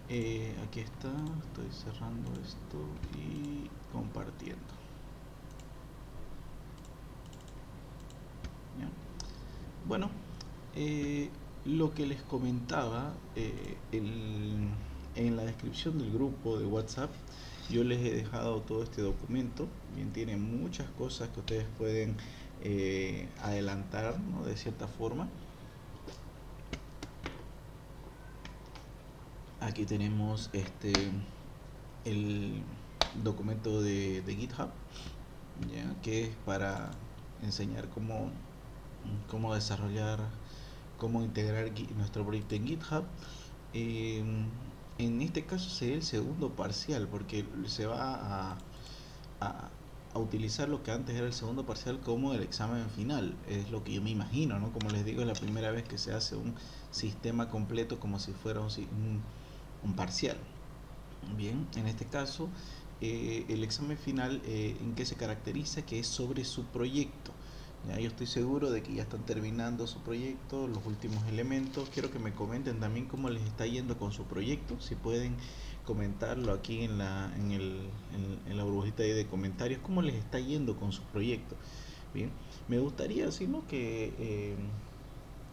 Aquí está, estoy cerrando esto y compartiendo. ¿Ya? Bueno, eh, lo que les comentaba, en la descripción del grupo de WhatsApp, yo les he dejado todo este documento. Bien, tiene muchas cosas que ustedes pueden adelantar, ¿no? De cierta forma. Aquí tenemos el documento de GitHub, ¿ya? Que es para enseñar cómo desarrollar, cómo integrar nuestro proyecto en GitHub. Eh, en este caso sería el segundo parcial, porque se va a, a utilizar lo que antes era el segundo parcial como el examen final. Es lo que yo me imagino, ¿no? Como les digo, es la primera vez que se hace un sistema completo como si fuera un parcial. Bien, en este caso, el examen final, ¿en qué se caracteriza? Que es sobre su proyecto. Ya, yo estoy seguro de que ya están terminando su proyecto, los últimos elementos. Quiero que me comenten también cómo les está yendo con su proyecto. Si pueden comentarlo aquí en la burbujita de comentarios, cómo les está yendo con su proyecto. Bien, me gustaría, ¿sí, no? Que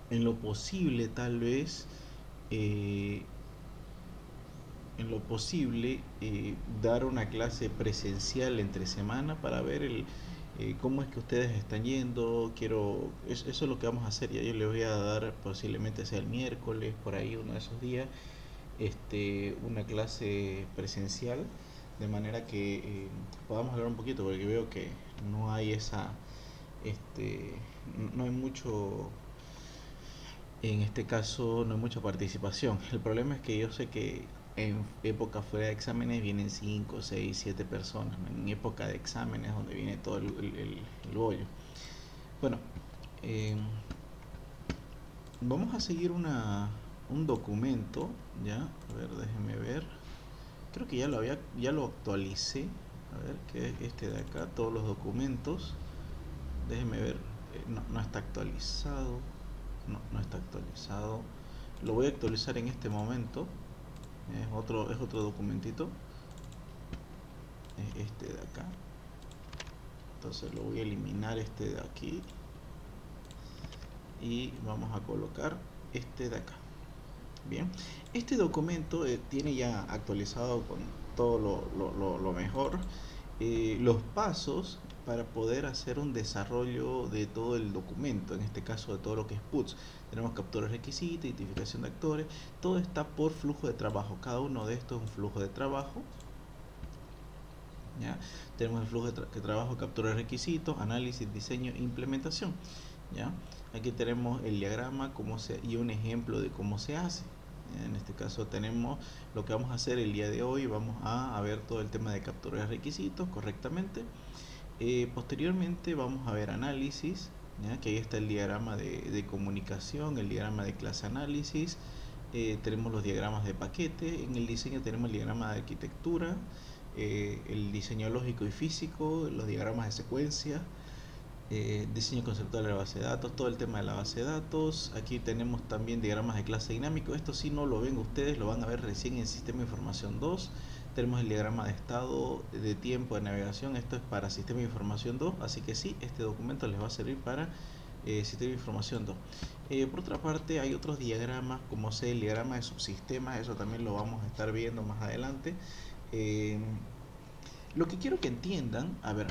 en lo posible, tal vez, eh, dar una clase presencial entre semana para ver cómo es que ustedes están yendo. Eso es lo que vamos a hacer. Ya yo les voy a dar, posiblemente sea el miércoles, por ahí uno de esos días, una clase presencial, de manera que podamos hablar un poquito, porque veo que no hay este, no hay mucho, en este caso no hay mucha participación. El problema es que yo sé que en época fuera de exámenes vienen 5 6 7 personas, ¿no? En época de exámenes donde viene todo el bollo. Bueno, eh, vamos a seguir un documento, ¿ya? A ver, déjenme ver. Creo que ya lo actualicé. A ver, que es este de acá, todos los documentos. Déjenme ver, no está actualizado. No está actualizado. Lo voy a actualizar en este momento. Es otro documentito. Es este de acá. Entonces lo voy a eliminar este de aquí. Y vamos a colocar este de acá. Bien. Este documento tiene ya actualizado con todo lo mejor. Los pasos para poder hacer un desarrollo de todo el documento, en este caso de todo lo que es PUTS. Tenemos captura de requisitos, identificación de actores, todo está por flujo de trabajo. Cada uno de estos es un flujo de trabajo. ¿Ya? Tenemos el flujo de trabajo, captura de requisitos, análisis, diseño e implementación. ¿Ya? Aquí tenemos el diagrama y un ejemplo de cómo se hace. ¿Ya? En este caso tenemos lo que vamos a hacer el día de hoy. Vamos a ver todo el tema de captura de requisitos correctamente. Posteriormente vamos a ver análisis, ¿ya? Que ahí está el diagrama de comunicación, el diagrama de clase análisis. Tenemos los diagramas de paquete. En el diseño tenemos el diagrama de arquitectura, el diseño lógico y físico, los diagramas de secuencia, diseño conceptual de la base de datos, todo el tema de la base de datos. Aquí tenemos también diagramas de clase dinámico. Esto sí no lo ven ustedes, lo van a ver recién en Sistema de Información 2. Tenemos el diagrama de estado de tiempo de navegación. Esto es para Sistema de Información 2, así que sí, este documento les va a servir para Sistema de Información 2. Por otra parte, hay otros diagramas, como el diagrama de subsistemas. Eso también lo vamos a estar viendo más adelante. Eh, lo que quiero que entiendan, a ver,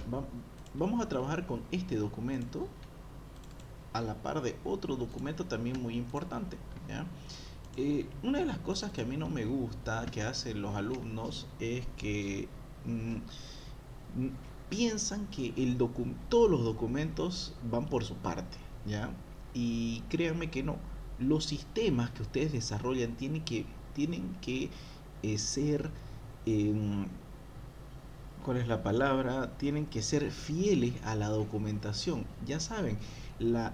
vamos a trabajar con este documento a la par de otro documento también muy importante, ¿ya? Una de las cosas que a mí no me gusta que hacen los alumnos es que mm, piensan que todos los documentos van por su parte, ¿ya? Y créanme que no. Los sistemas que ustedes desarrollan tienen que ser... em, ¿cuál es la palabra? Tienen que ser fieles a la documentación. Ya saben,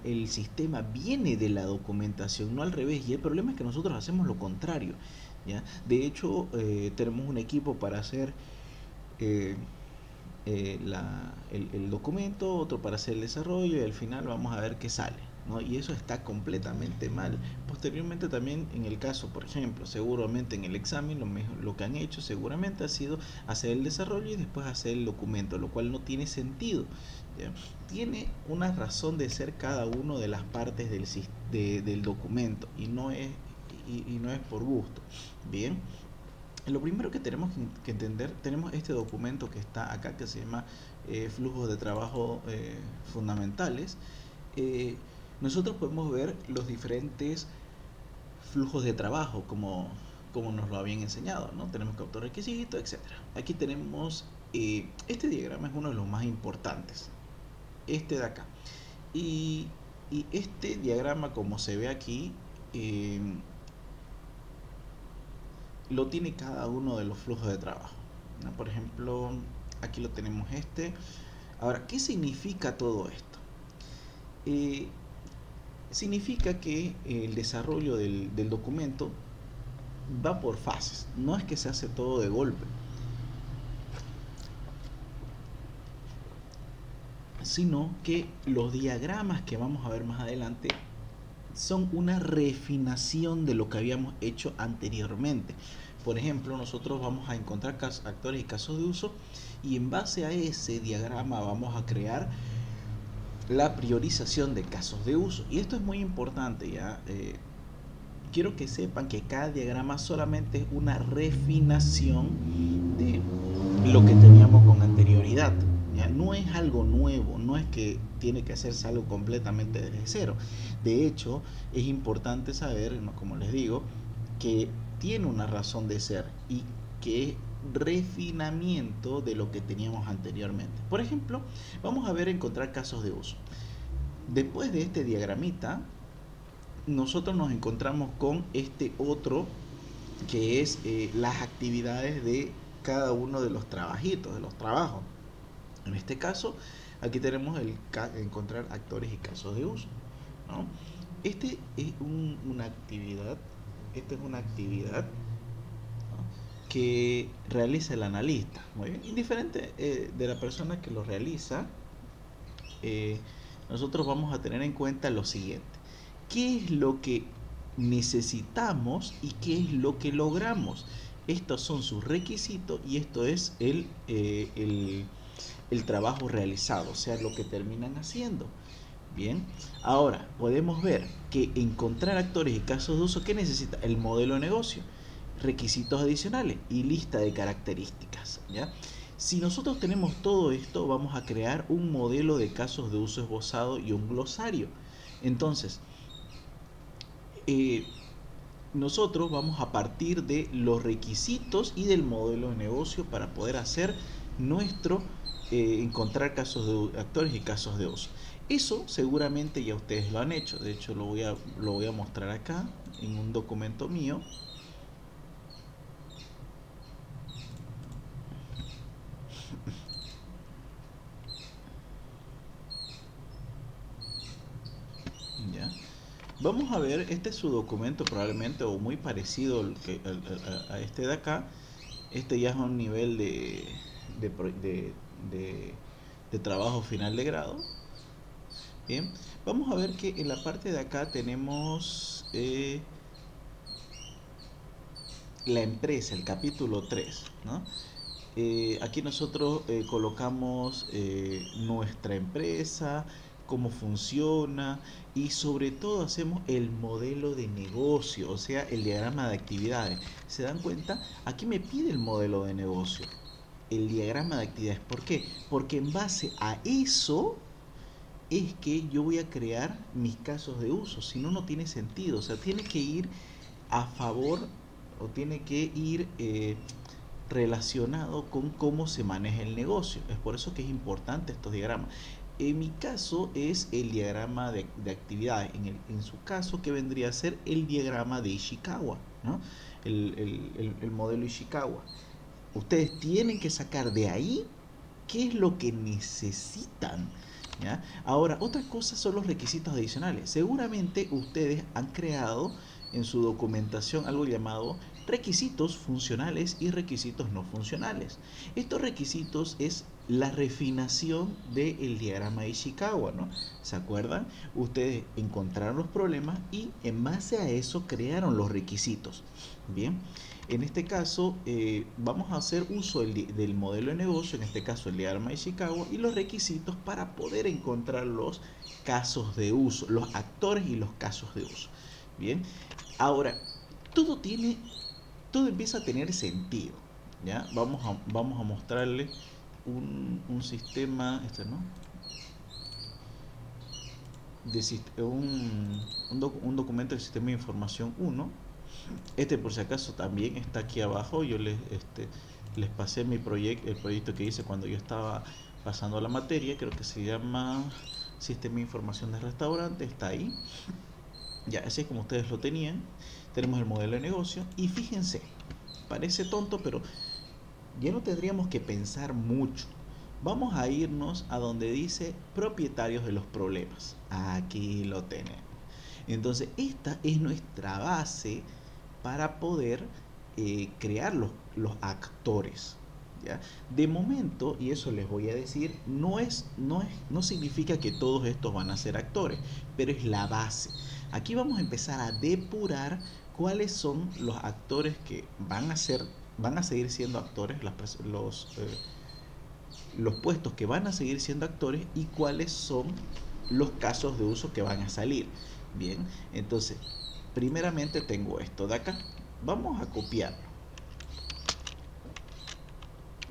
el sistema viene de la documentación, no al revés. Y el problema es que nosotros hacemos lo contrario. ¿Ya? De hecho, tenemos un equipo para hacer eh, el documento, otro para hacer el desarrollo y al final vamos a ver qué sale. ¿no? Y eso está completamente mal. Posteriormente también en el caso, por ejemplo, seguramente en el examen lo que han hecho seguramente ha sido hacer el desarrollo y después hacer el documento, lo cual no tiene sentido. ¿Ya? Tiene una razón de ser cada una de las partes del documento y no es por gusto. Bien. Lo primero que tenemos que entender, tenemos este documento que está acá que se llama Flujos de Trabajo Fundamentales. Eh, Nosotros podemos ver los diferentes flujos de trabajo como nos lo habían enseñado, ¿no? Tenemos que autorrequisito, etcétera. Aquí tenemos, este diagrama es uno de los más importantes, este de acá. Y, y este diagrama, como se ve aquí, eh, lo tiene cada uno de los flujos de trabajo, ¿no? Por ejemplo, aquí lo tenemos este. Ahora, ¿qué significa todo esto? Eh, Significa que el desarrollo del documento va por fases, no es que se hace todo de golpe, sino que los diagramas que vamos a ver más adelante son una refinación de lo que habíamos hecho anteriormente. Por ejemplo, nosotros vamos a encontrar actores y casos de uso y en base a ese diagrama vamos a crear la priorización de casos de uso. Y esto es muy importante, ¿ya? Quiero que sepan que cada diagrama solamente es una refinación de lo que teníamos con anterioridad. ¿Ya? No es algo nuevo, no es que tiene que hacerse algo completamente desde cero. De hecho, es importante saber, ¿no? Como les digo, que tiene una razón de ser y que es refinamiento de lo que teníamos anteriormente. Por ejemplo, vamos a ver encontrar casos de uso. Después de este diagramita, nosotros nos encontramos con este otro que es las actividades de cada uno de los trabajitos, de los trabajos. En este caso, aquí tenemos encontrar actores y casos de uso, ¿no? Este es una actividad, esta es una actividad, ¿no? Que realiza el analista, muy bien, indiferente de la persona que lo realiza. eh, Nosotros vamos a tener en cuenta lo siguiente: ¿qué es lo que necesitamos y qué es lo que logramos? Estos son sus requisitos y esto es el trabajo realizado, o sea, lo que terminan haciendo. Bien, ahora podemos ver que encontrar actores y casos de uso, ¿qué necesita? El modelo de negocio, requisitos adicionales y lista de características, ¿ya? Si nosotros tenemos todo esto, vamos a crear un modelo de casos de uso esbozado y un glosario. Entonces, eh, nosotros vamos a partir de los requisitos y del modelo de negocio para poder hacer nuestro encontrar casos de actores y casos de uso. Eso seguramente ya ustedes lo han hecho. De hecho, lo voy a mostrar acá en un documento mío. ¿Ya? Vamos a ver, este es su documento probablemente o muy parecido a este de acá. Este ya es un nivel de, de, de, de trabajo final de grado. Bien, vamos a ver que en la parte de acá tenemos la empresa, el capítulo 3, ¿no? Aquí nosotros colocamos nuestra empresa, cómo funciona y sobre todo hacemos el modelo de negocio, o sea, el diagrama de actividades. ¿Se dan cuenta? Aquí me pide el modelo de negocio, el diagrama de actividades. ¿Por qué? Porque en base a eso es que yo voy a crear mis casos de uso, si no, no tiene sentido. O sea, tiene que ir a favor o tiene que ir relacionado con cómo se maneja el negocio. Es por eso que es importante estos diagramas. En mi caso es el diagrama de actividades. En su caso, que vendría a ser el diagrama de Ishikawa, ¿no? El modelo Ishikawa. Ustedes tienen que sacar de ahí qué es lo que necesitan, ¿ya? Ahora, otra cosa son los requisitos adicionales. Seguramente ustedes han creado en su documentación algo llamado requisitos funcionales y requisitos no funcionales. Estos requisitos es la refinación del diagrama de Ishikawa, ¿no? ¿Se acuerdan? Ustedes encontraron los problemas y en base a eso crearon los requisitos. Bien, en este caso vamos a hacer uso del modelo de negocio, en este caso el diagrama de Ishikawa, y los requisitos para poder encontrar los casos de uso, los actores y los casos de uso. Bien, ahora, todo tiene, todo empieza a tener sentido, ¿ya? Vamos a mostrarle un sistema, ¿no? Un documento del sistema de información 1. Por si acaso también está aquí abajo. Yo les pasé el proyecto que hice cuando yo estaba pasando la materia. Creo que se llama Sistema de Información de Restaurante. Está ahí. Ya, así es como ustedes lo tenían. Tenemos el modelo de negocio. Y fíjense, parece tonto, pero ya no tendríamos que pensar mucho. Vamos a irnos a donde dice propietarios de los problemas. Aquí lo tenemos. Entonces, esta es nuestra base para poder crear los actores. ¿Ya? De momento, y eso les voy a decir, no significa que todos estos van a ser actores, pero es la base. Aquí vamos a empezar a depurar cuáles son los actores que van a seguir siendo actores, los puestos que van a seguir siendo actores y cuáles son los casos de uso que van a salir. Bien, entonces, primeramente tengo esto de acá. Vamos a copiarlo.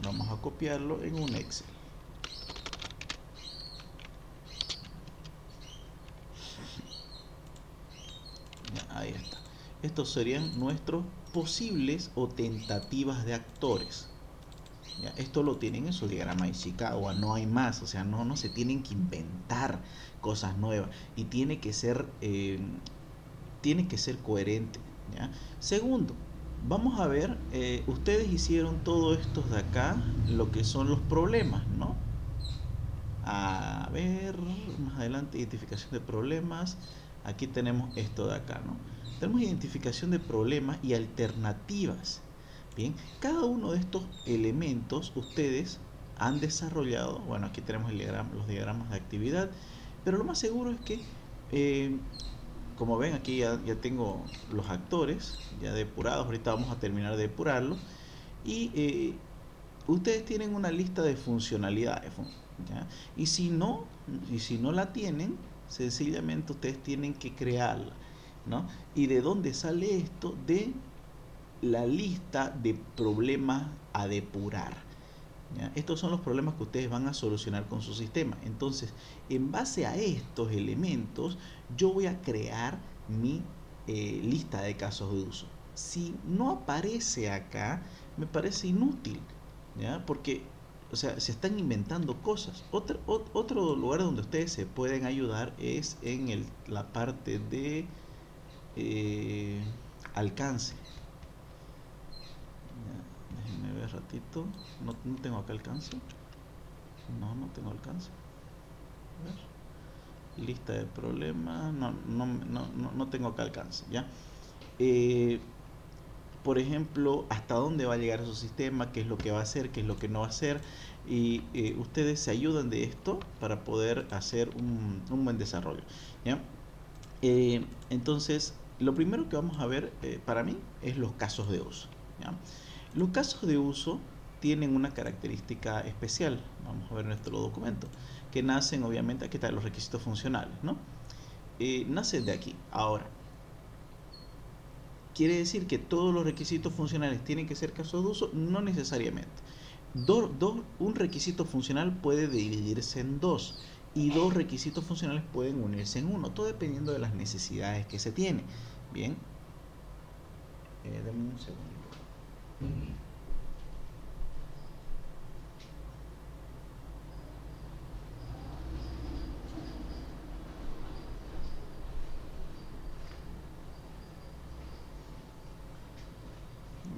Vamos a copiarlo en un Excel. Ya, ahí está. Estos serían nuestros posibles o tentativas de actores. Ya, esto lo tienen en su diagrama de Ishikawa, no hay más, o sea, no se tienen que inventar cosas nuevas y tiene que ser coherente. ¿Ya? Segundo, vamos a ver, ustedes hicieron todo esto de acá, lo que son los problemas, ¿no? A ver, más adelante, identificación de problemas. Aquí tenemos esto de acá, ¿no? Tenemos identificación de problemas y alternativas. Bien, cada uno de estos elementos ustedes han desarrollado. Bueno, aquí tenemos los diagramas de actividad, pero lo más seguro es que, como ven, aquí ya tengo los actores ya depurados. Ahorita vamos a terminar de depurarlos. Y ustedes tienen una lista de funcionalidades, ¿ya? Y si no la tienen, sencillamente ustedes tienen que crearla, ¿no? ¿Y de dónde sale esto? De la lista de problemas a depurar. ¿Ya? Estos son los problemas que ustedes van a solucionar con su sistema. Entonces, en base a estos elementos, yo voy a crear mi lista de casos de uso. Si no aparece acá, me parece inútil, ¿ya? Porque, o sea, se están inventando cosas. Otro lugar donde ustedes se pueden ayudar es en la parte de alcance. Déjenme ver ratito. No tengo acá alcance. No tengo alcance. A ver. Lista de problemas. No tengo acá alcance. ¿Ya? Por ejemplo, hasta dónde va a llegar su sistema, qué es lo que va a hacer, qué es lo que no va a hacer. Y ustedes se ayudan de esto para poder hacer un buen desarrollo. ¿Ya? Entonces, lo primero que vamos a ver para mí es los casos de uso. ¿Ya? Los casos de uso tienen una característica especial. Vamos a ver nuestro documento. Que nacen, obviamente, aquí están los requisitos funcionales, ¿no? Nacen de aquí. Ahora, ¿quiere decir que todos los requisitos funcionales tienen que ser casos de uso? No necesariamente. Un requisito funcional puede dividirse en dos y dos requisitos funcionales pueden unirse en uno, todo dependiendo de las necesidades que se tiene. Bien, dame un segundo.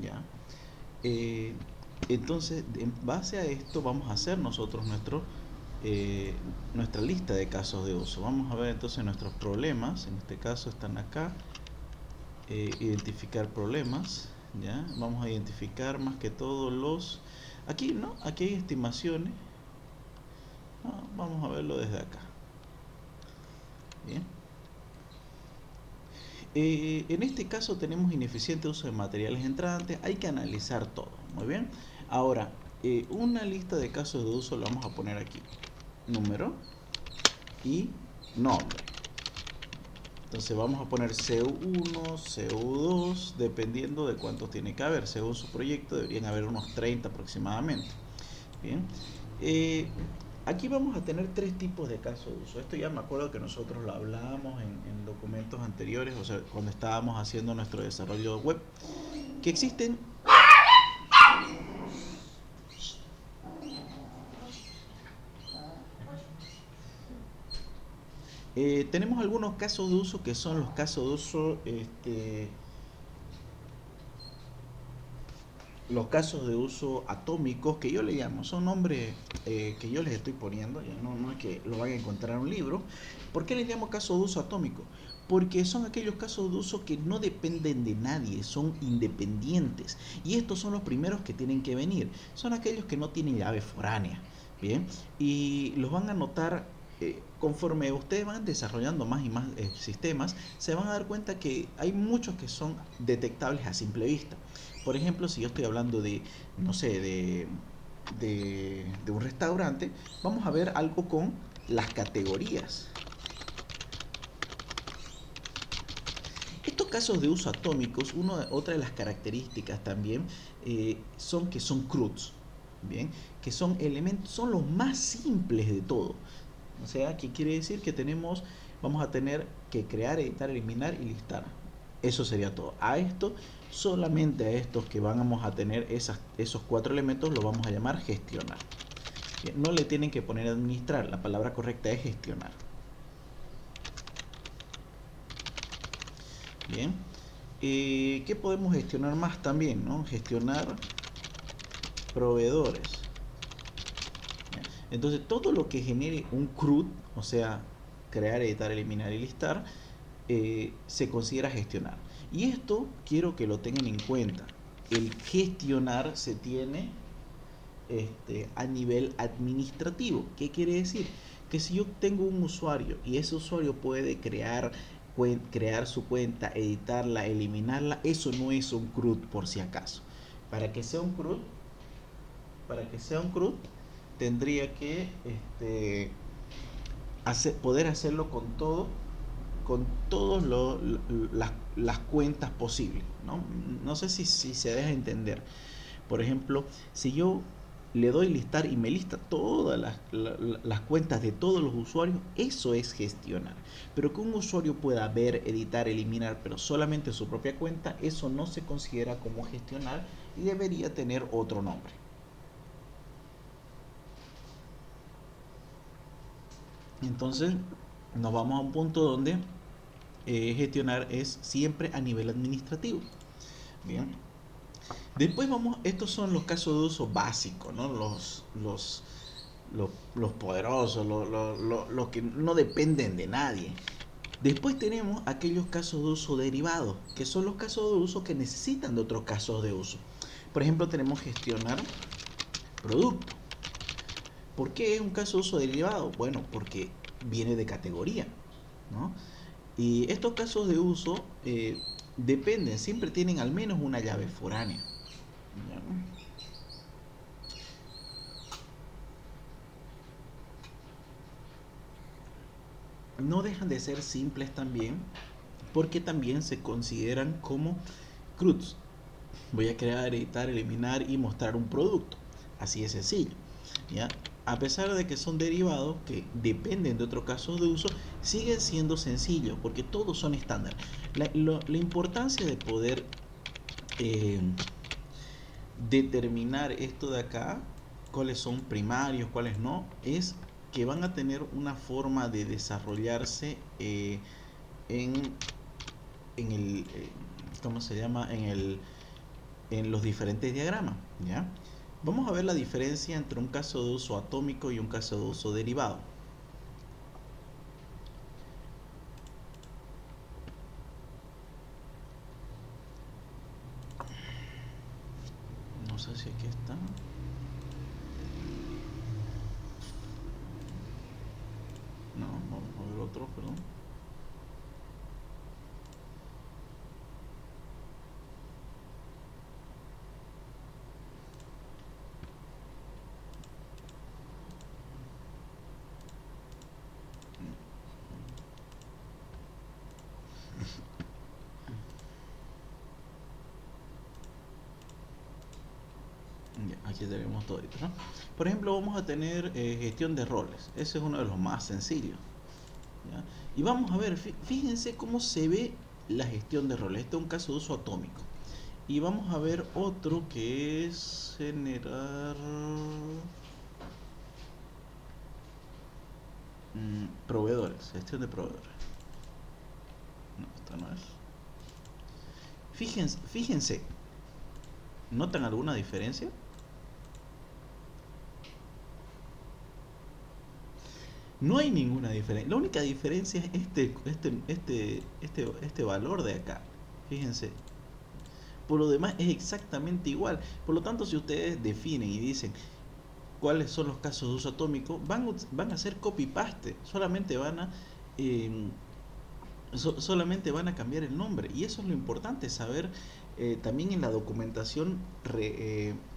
Ya. Entonces, en base a esto, vamos a hacer nosotros nuestra lista de casos de uso. Vamos a ver entonces nuestros problemas. En este caso están acá. identificar problemas, ¿ya? Vamos a identificar más que todo los... Aquí, ¿no? Aquí hay estimaciones. Vamos a verlo desde acá. Bien. En este caso tenemos ineficiente uso de materiales entrantes. Hay que analizar todo. Muy bien. Ahora, una lista de casos de uso lo vamos a poner aquí. Número y nombre. Entonces vamos a poner CU1, CU2, dependiendo de cuántos tiene que haber. Según su proyecto deberían haber unos 30 aproximadamente. Bien. Aquí vamos a tener tres tipos de casos de uso. Esto ya me acuerdo que nosotros lo hablábamos en documentos anteriores, o sea, cuando estábamos haciendo nuestro desarrollo web, que existen... tenemos algunos casos de uso que son los casos de uso, los casos de uso atómicos, que yo le llamo, son nombres que yo les estoy poniendo, ya no es que lo vayan a encontrar en un libro. ¿Por qué les llamo casos de uso atómico? Porque son aquellos casos de uso que no dependen de nadie, son independientes. Y estos son los primeros que tienen que venir. Son aquellos que no tienen llave foránea. Bien, y los van a notar conforme ustedes van desarrollando más y más sistemas, se van a dar cuenta que hay muchos que son detectables a simple vista. Por ejemplo, si yo estoy hablando de, no sé, de un restaurante, vamos a ver algo con las categorías. Estos casos de uso atómicos, otra de las características también son que son CRUDs, bien, que son elementos, son los más simples de todo. O sea, que quiere decir que vamos a tener que crear, editar, eliminar y listar. Eso sería todo. A esto, solamente a estos que vamos a tener esos cuatro elementos, los vamos a llamar gestionar. Bien, no le tienen que poner administrar, la palabra correcta es gestionar. Bien. ¿Qué podemos gestionar más también, ¿no? Gestionar proveedores. Entonces, todo lo que genere un CRUD, o sea, crear, editar, eliminar y listar, se considera gestionar. Y esto quiero que lo tengan en cuenta. El gestionar se tiene a nivel administrativo. ¿Qué quiere decir? Que si yo tengo un usuario y ese usuario puede crear su cuenta, editarla, eliminarla, eso no es un CRUD por si acaso. Para que sea un CRUD, tendría que poder hacerlo con todas las cuentas posibles, ¿no? No sé si se deja entender. Por ejemplo, si yo le doy listar y me lista todas las cuentas de todos los usuarios, eso es gestionar. Pero que un usuario pueda ver, editar, eliminar, pero solamente su propia cuenta, eso no se considera como gestionar y debería tener otro nombre. Entonces, nos vamos a un punto donde gestionar es siempre a nivel administrativo. Bien. Después estos son los casos de uso básicos, ¿no? Los poderosos, los que no dependen de nadie. Después tenemos aquellos casos de uso derivados, que son los casos de uso que necesitan de otros casos de uso. Por ejemplo, tenemos gestionar producto. ¿Por qué es un caso de uso derivado? Bueno, porque viene de categoría, ¿no? Y estos casos de uso dependen, siempre tienen al menos una llave foránea. ¿Ya? No dejan de ser simples también, porque también se consideran como CRUDs. Voy a crear, editar, eliminar y mostrar un producto. Así de sencillo. ¿Ya? A pesar de que son derivados que dependen de otros casos de uso, siguen siendo sencillos porque todos son estándar. La importancia de poder determinar esto de acá, cuáles son primarios, cuáles no, es que van a tener una forma de desarrollarse en el ¿cómo se llama? En los diferentes diagramas, ¿ya? Vamos a ver la diferencia entre un caso de uso atómico y un caso de uso derivado. Vamos a ver si aquí está. No, vamos a ver otro, perdón. Ya, aquí tenemos todo, ¿no? Por ejemplo, vamos a tener gestión de roles. Ese es uno de los más sencillos. ¿Ya? Y vamos a ver, fíjense cómo se ve la gestión de roles. Este es un caso de uso atómico. Y vamos a ver otro que es generar proveedores, gestión de proveedores. No, esta no es. Fíjense, ¿notan alguna diferencia? No hay ninguna diferencia. La única diferencia es este valor de acá. Fíjense. Por lo demás es exactamente igual. Por lo tanto, si ustedes definen y dicen cuáles son los casos de uso atómico, van a hacer copy-paste. Eh, solamente van a cambiar el nombre. Y eso es lo importante, saber también en la documentación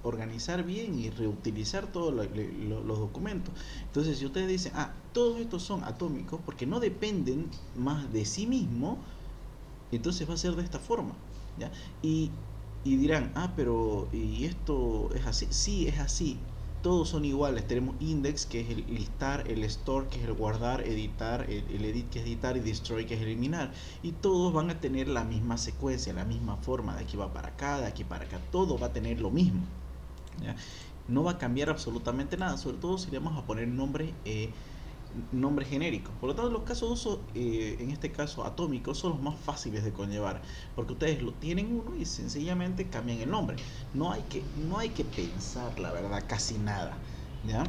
organizar bien y reutilizar todos los documentos. Entonces, si ustedes dicen, todos estos son atómicos porque no dependen más de sí mismo, entonces va a ser de esta forma. ¿Ya? Y dirán, pero ¿y esto es así? Sí, es así. Todos son iguales. Tenemos index, que es el listar, el store, que es el guardar, editar, el edit, que es editar, y destroy, que es eliminar. Y todos van a tener la misma secuencia, la misma forma. De aquí va para acá, de aquí para acá. Todo va a tener lo mismo. ¿Ya? No va a cambiar absolutamente nada, sobre todo si le vamos a poner nombre genérico. Por lo tanto, los casos de uso, en este caso atómicos, son los más fáciles de conllevar, porque ustedes lo tienen uno y sencillamente cambian el nombre. No hay que pensar, la verdad, casi nada. ¿Ya?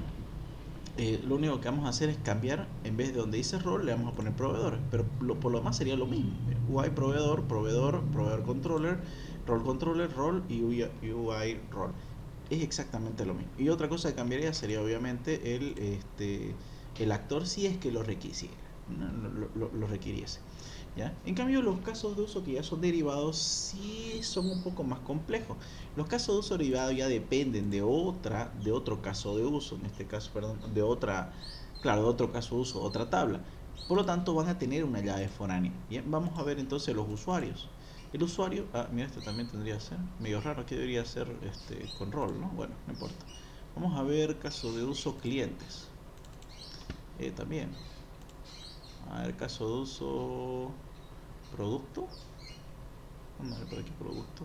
Lo único que vamos a hacer es cambiar, en vez de donde dice rol, le vamos a poner proveedores, pero por lo demás sería lo mismo. UI proveedor, proveedor controller, rol y UI rol. Es exactamente lo mismo. Y otra cosa que cambiaría sería obviamente el actor, si es que lo requisiera, ¿no? lo requiriese. ¿Ya? En cambio, los casos de uso que ya son derivados sí son un poco más complejos. Los casos de uso derivado ya dependen de otro caso de uso, en este caso, perdón, de otro caso de uso, otra tabla. Por lo tanto, van a tener una llave foránea. Bien, vamos a ver entonces los usuarios. El usuario, mira, este también tendría que ser medio raro, aquí debería ser con rol, ¿no? Bueno, no importa. Vamos a ver caso de uso clientes. También. A ver, caso de uso producto. Vamos a ver por aquí producto.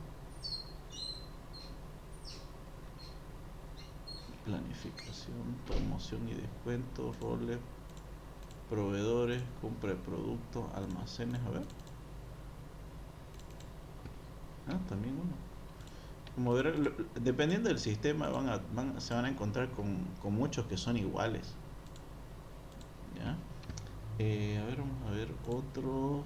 Planificación, promoción y descuento, roles, proveedores, compra de productos, almacenes, a ver. También uno. Como ver, dependiendo del sistema se van a encontrar con muchos que son iguales. ¿Ya? A ver, vamos a ver otro.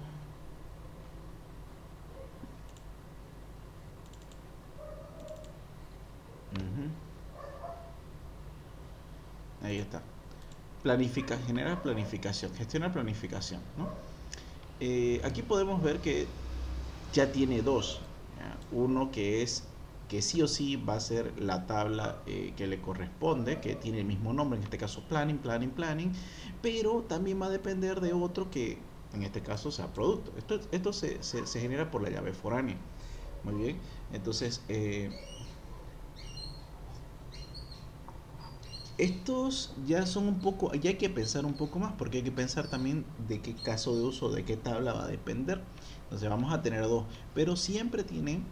Ahí está. Generar planificación, gestionar planificación, ¿no? Aquí podemos ver que ya tiene dos. ¿Ya? Uno que sí o sí va a ser la tabla que le corresponde, que tiene el mismo nombre, en este caso planning, pero también va a depender de otro que en este caso sea producto. Esto se genera por la llave foránea. Muy bien, entonces estos ya son un poco, ya hay que pensar un poco más, porque hay que pensar también de qué caso de uso, de qué tabla va a depender. Entonces vamos a tener dos, pero siempre tienen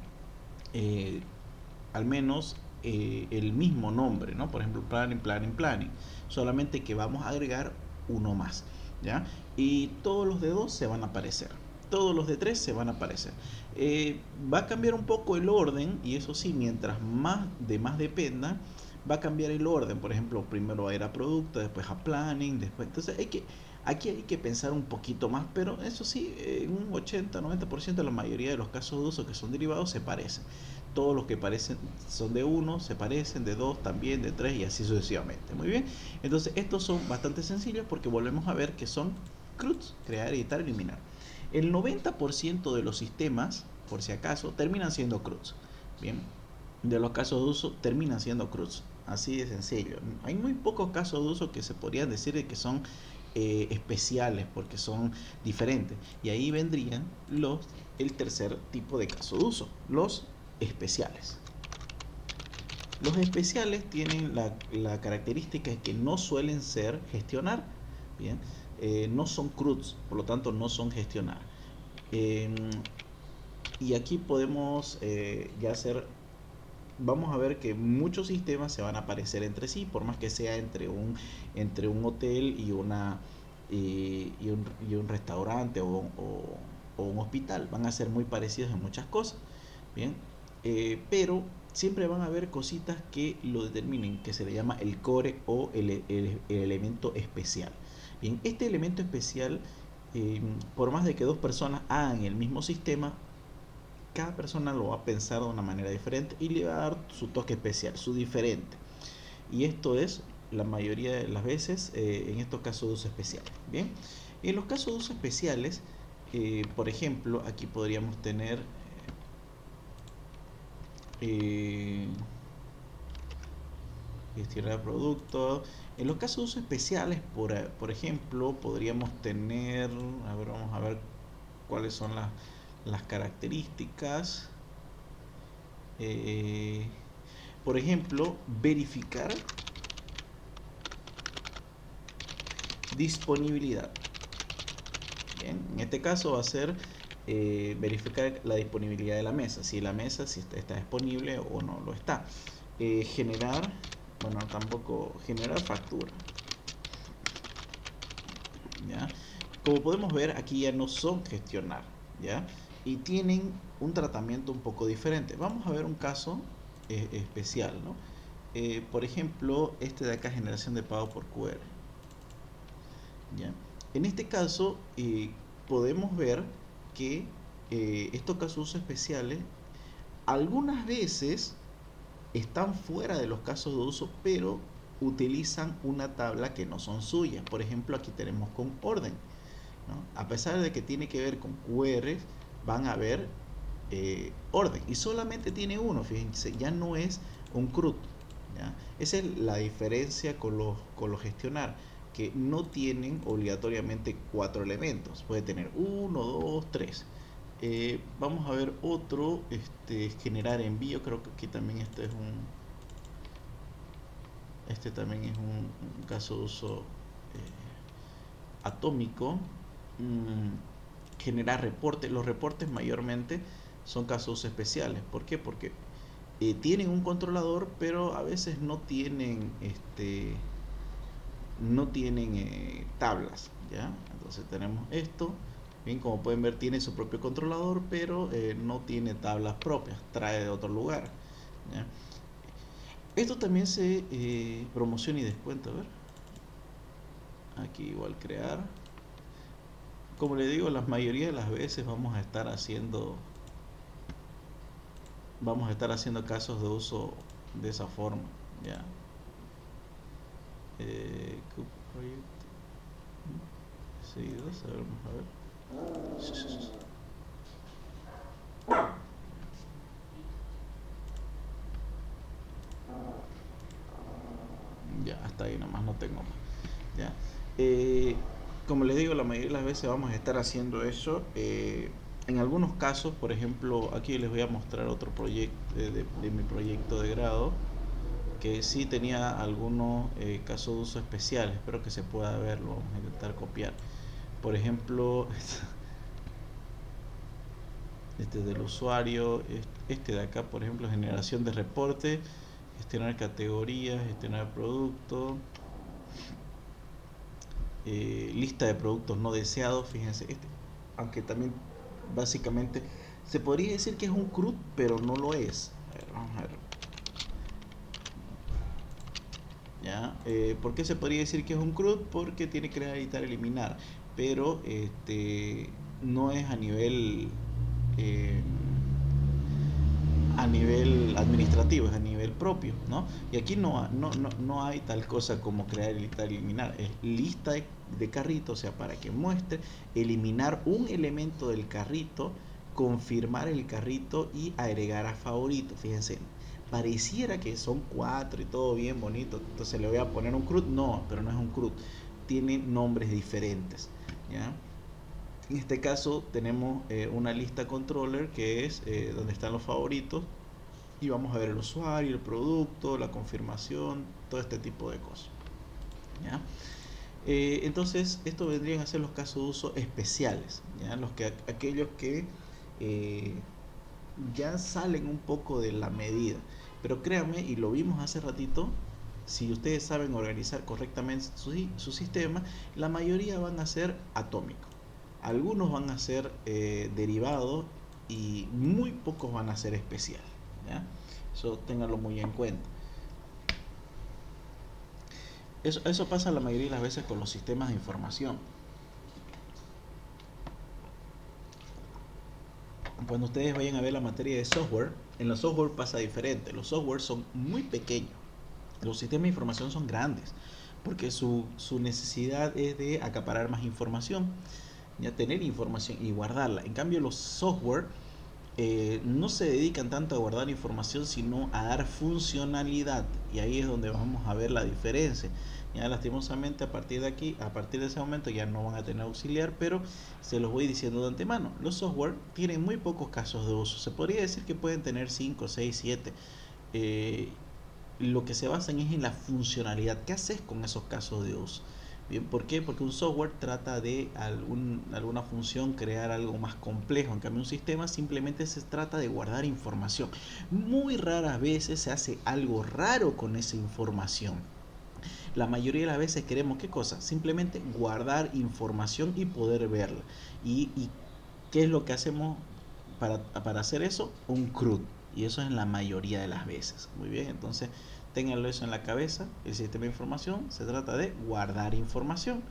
eh, al menos el mismo nombre, ¿no? Por ejemplo, planning. Solamente que vamos a agregar uno más, ¿ya? Y todos los de dos se van a aparecer. Todos los de tres se van a aparecer. Va a cambiar un poco el orden, y eso sí, mientras más dependa, va a cambiar el orden. Por ejemplo, primero va a ir a producto, después a planning, después. Entonces aquí hay que pensar un poquito más, pero eso sí, en un 80-90% la mayoría de los casos de uso que son derivados se parecen. todos los que parecen son de 1 se parecen, de 2 también, de 3 y así sucesivamente. Muy bien, entonces estos son bastante sencillos porque volvemos a ver que son CRUDs, crear, editar, eliminar. El 90% de los sistemas, por si acaso, terminan siendo CRUDs. Bien, de los casos de uso terminan siendo CRUDs, así de sencillo. Hay muy pocos casos de uso que se podrían decir de que son especiales porque son diferentes, y ahí vendrían el tercer tipo de caso de uso, los especiales. Los especiales tienen la característica de que no suelen ser gestionar, bien, no son CRUDs, por lo tanto no son gestionar. Y aquí podemos ya hacer, vamos a ver que muchos sistemas se van a parecer entre sí, por más que sea entre un hotel y un restaurante o un hospital, van a ser muy parecidos en muchas cosas, bien, pero siempre van a haber cositas que lo determinen, que se le llama el core o el elemento especial. Bien, este elemento especial, por más de que dos personas hagan el mismo sistema, cada persona lo va a pensar de una manera diferente y le va a dar su toque especial, su diferente. Y esto es la mayoría de las veces en estos casos de uso especiales. Bien, en los casos de uso especiales, por ejemplo, aquí podríamos tener gestionar productos. En los casos de uso especiales, por ejemplo, podríamos tener, a ver, vamos a ver cuáles son las características. Por ejemplo, verificar disponibilidad. Bien, en este caso va a ser verificar la disponibilidad de la mesa, si la mesa si está disponible o no lo está. Generar, bueno, tampoco generar factura. ¿Ya? Como podemos ver, aquí ya no son gestionar, ¿ya? Y tienen un tratamiento un poco diferente. Vamos a ver un caso especial, ¿no? Por ejemplo, este de acá, generación de pago por QR. ¿Ya? En este caso, podemos ver que estos casos especiales algunas veces están fuera de los casos de uso, pero utilizan una tabla que no son suyas. Por ejemplo, aquí tenemos con orden, ¿no? A pesar de que tiene que ver con QR, van a ver orden, y solamente tiene uno, fíjense, ya no es un CRUD, ¿ya? Esa es la diferencia con los gestionar, que no tienen obligatoriamente 4 elementos, puede tener 1, 2, 3. Vamos a ver otro, generar envío. Creo que aquí también este también es un caso de uso atómico. Generar reportes. Los reportes mayormente son casos especiales. ¿Por qué? Porque tienen un controlador, pero a veces no tienen tablas, ¿ya? Entonces tenemos esto. Bien, como pueden ver, tiene su propio controlador, pero no tiene tablas propias, trae de otro lugar, ¿ya? Esto también se promociona y descuenta. A ver, aquí igual crear. Como le digo, la mayoría de las veces vamos a estar haciendo casos de uso de esa forma, ¿ya? Seguidos, a ver, vamos a ver. Ya, hasta ahí nomás, no tengo más. ¿Ya? Como les digo, la mayoría de las veces vamos a estar haciendo eso. En algunos casos, por ejemplo, aquí les voy a mostrar otro proyecto de mi proyecto de grado, que sí tenía algunos casos de uso especiales. Espero que se pueda ver, lo vamos a intentar copiar. Por ejemplo, este del usuario, este de acá, por ejemplo, generación de reporte, gestionar categorías, gestionar productos, lista de productos no deseados. Fíjense, aunque también básicamente se podría decir que es un CRUD, pero no lo es. A ver, vamos a ver. ¿Ya? ¿Por qué se podría decir que es un CRUD? Porque tiene que crear, editar, eliminar, pero no es a nivel a nivel administrativo, es a nivel propio, ¿no? Y aquí no hay tal cosa como crear y listar, eliminar, es lista de carrito, o sea, para que muestre, eliminar un elemento del carrito, confirmar el carrito y agregar a favorito. Fíjense, pareciera que son 4 y todo bien bonito, entonces le voy a poner un CRUD, no, pero no es un CRUD, tiene nombres diferentes, ¿ya? En este caso tenemos una lista controller que es donde están los favoritos y vamos a ver el usuario, el producto, la confirmación, todo este tipo de cosas, ¿ya? Entonces estos vendrían a ser los casos de uso especiales, ¿ya? Aquellos que eh, ya salen un poco de la medida, pero créanme, y lo vimos hace ratito, si ustedes saben organizar correctamente su sistema, la mayoría van a ser atómicos, algunos van a ser derivados y muy pocos van a ser especiales, ¿ya? Eso ténganlo muy en cuenta. Eso pasa la mayoría de las veces con los sistemas de información. Cuando ustedes vayan a ver la materia de software, en los software pasa diferente. Los software son muy pequeños, los sistemas de información son grandes, porque su necesidad es de acaparar más información, ya tener información y guardarla. En cambio, los software no se dedican tanto a guardar información, sino a dar funcionalidad, y ahí es donde vamos a ver la diferencia. Ya lastimosamente a partir de aquí, a partir de ese momento ya no van a tener auxiliar, pero se los voy diciendo de antemano. Los software tienen muy pocos casos de uso, se podría decir que pueden tener 5, 6, 7. Lo que se basan es en la funcionalidad. ¿Qué haces con esos casos de uso? Bien, ¿por qué? Porque un software trata de alguna función crear algo más complejo. En cambio, un sistema simplemente se trata de guardar información. Muy raras veces se hace algo raro con esa información. La mayoría de las veces queremos, ¿qué cosa? Simplemente guardar información y poder verla. ¿Y qué es lo que hacemos para hacer eso? Un CRUD. Y eso es en la mayoría de las veces. Muy bien, entonces ténganlo eso en la cabeza. El sistema de información se trata de guardar información,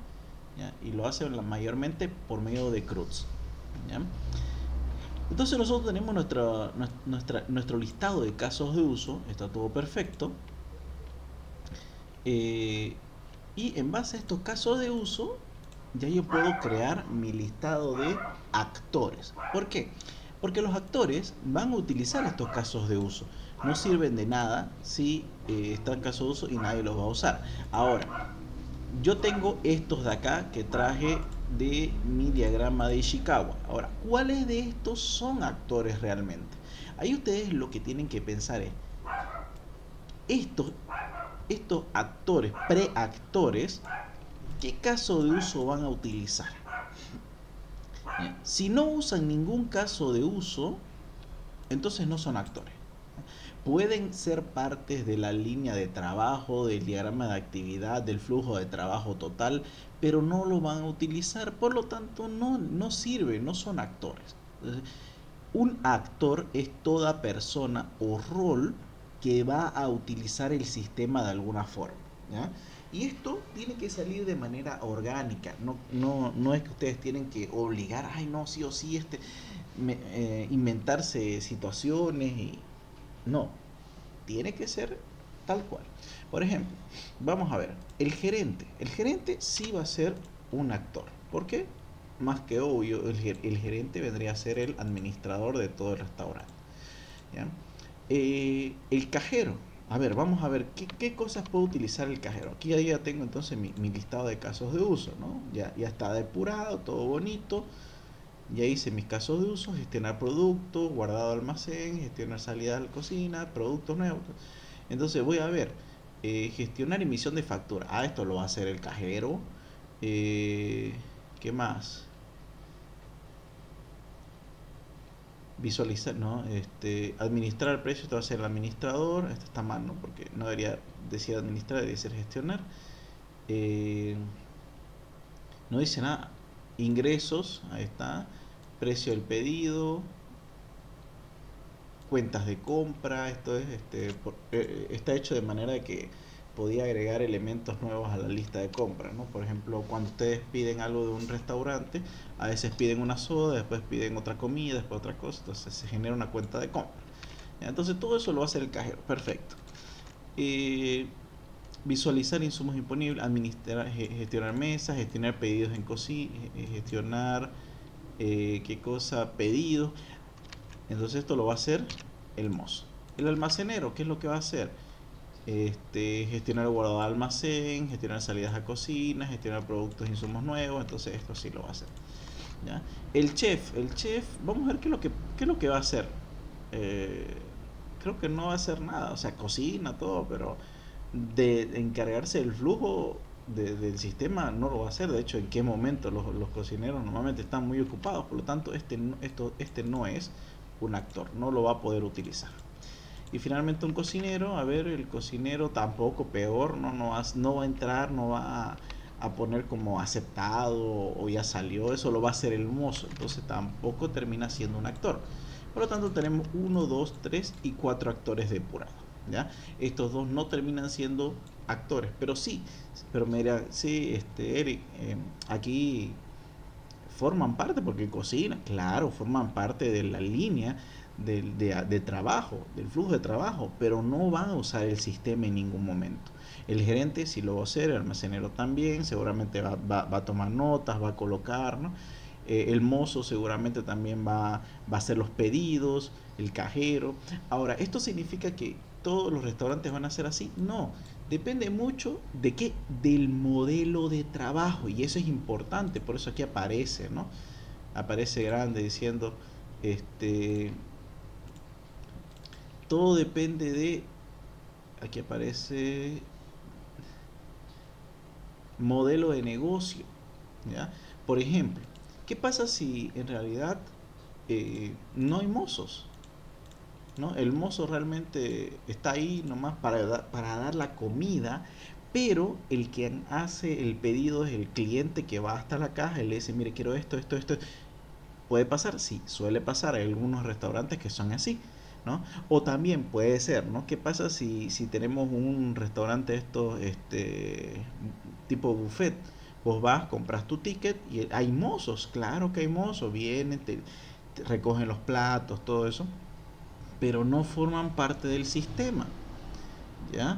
¿ya? Y lo hace mayormente por medio de CRUDs, ¿ya? Entonces nosotros tenemos nuestro listado de casos de uso, está todo perfecto. Y en base a estos casos de uso, ya yo puedo crear mi listado de actores. ¿Por qué? Porque los actores van a utilizar estos casos de uso. No sirven de nada si están en caso de uso y nadie los va a usar. Ahora, yo tengo estos de acá que traje de mi diagrama de Ishikawa. Ahora, ¿cuáles de estos son actores realmente? Ahí ustedes lo que tienen que pensar es, estos, estos actores, preactores, ¿qué caso de uso van a utilizar? Si no usan ningún caso de uso, entonces no son actores. Pueden ser partes de la línea de trabajo, del diagrama de actividad, del flujo de trabajo total, pero no lo van a utilizar, por lo tanto no sirven, no son actores. Un actor es toda persona o rol que va a utilizar el sistema de alguna forma, ¿ya? Y esto tiene que salir de manera orgánica, no es que ustedes tienen que obligar, ay no, sí o sí, inventarse situaciones y no, tiene que ser tal cual. Por ejemplo, vamos a ver, el gerente sí va a ser un actor. ¿Por qué? Más que obvio, el gerente vendría a ser el administrador de todo el restaurante, ¿ya? El cajero, a ver, vamos a ver qué cosas puedo utilizar el cajero. Aquí ya tengo entonces mi listado de casos de uso, ¿no? Ya está depurado, todo bonito. Ya hice mis casos de uso: gestionar productos, guardado almacén, gestionar salida a la cocina, productos nuevos. Entonces voy a ver, gestionar emisión de factura. Ah, esto lo va a hacer el cajero. Eh, ¿Qué más? Visualizar, ¿no? Administrar el precio, esto va a ser el administrador. Esto está mal, ¿no? Porque no debería decir administrar, debería ser gestionar. Eh, no dice nada. Ingresos, ahí está. Precio del pedido, cuentas de compra. Esto es está hecho de manera de que podía agregar elementos nuevos a la lista de compra, ¿no? Por ejemplo, cuando ustedes piden algo de un restaurante, a veces piden una soda, después piden otra comida, después otra cosa, entonces se genera una cuenta de compra, ¿Ya? Entonces todo eso lo va a hacer el cajero. Perfecto. Eh, Visualizar insumos disponibles, administrar, gestionar mesas, gestionar pedidos en cocina, gestionar qué cosa, pedidos. Entonces esto lo va a hacer el mozo. El almacenero, ¿qué es lo que va a hacer? Gestionar el guardado de almacén, gestionar salidas a cocina, gestionar productos e insumos nuevos. Entonces esto sí lo va a hacer. ¿Ya? El chef, vamos a ver qué es lo que va a hacer. Eh, Creo que no va a hacer nada, o sea, cocina, todo, pero de encargarse del flujo del sistema no lo va a hacer. De hecho, en qué momento los cocineros normalmente están muy ocupados, por lo tanto este no es un actor, no lo va a poder utilizar. Y finalmente un cocinero, a ver, el cocinero tampoco, peor, no va a entrar, no va a poner como aceptado o ya salió, eso lo va a hacer el mozo, entonces tampoco termina siendo un actor. Por lo tanto tenemos uno, 2, 3 y 4 actores depurados. ¿Ya? Estos dos no terminan siendo actores, pero sí, pero mira, sí, Eric, aquí forman parte, porque cocina, claro, forman parte de la línea de trabajo, del flujo de trabajo, pero no van a usar el sistema en ningún momento. El gerente sí lo va a hacer, el almacenero también, seguramente va a tomar notas, va a colocar, ¿no? El mozo seguramente también va a hacer los pedidos, el cajero. Ahora, ¿esto significa que todos los restaurantes van a ser así? No, depende mucho de qué, del modelo de trabajo, y eso es importante, por eso aquí aparece, ¿no? Aparece grande diciendo, este, todo depende de, aquí aparece modelo de negocio, ¿ya? Por ejemplo, ¿qué pasa si en realidad no hay mozos? ¿No? El mozo realmente está ahí nomás para dar la comida, pero el que hace el pedido es el cliente que va hasta la caja y le dice, mire, quiero esto, esto, esto. ¿Puede pasar? Sí, suele pasar. Hay algunos restaurantes que son así, ¿no? O también puede ser, ¿no? ¿Qué pasa si tenemos un restaurante esto, tipo buffet? Vos vas, compras tu ticket y hay mozos, claro que hay mozos, vienen, te recogen los platos, todo eso, pero no forman parte del sistema, ¿ya?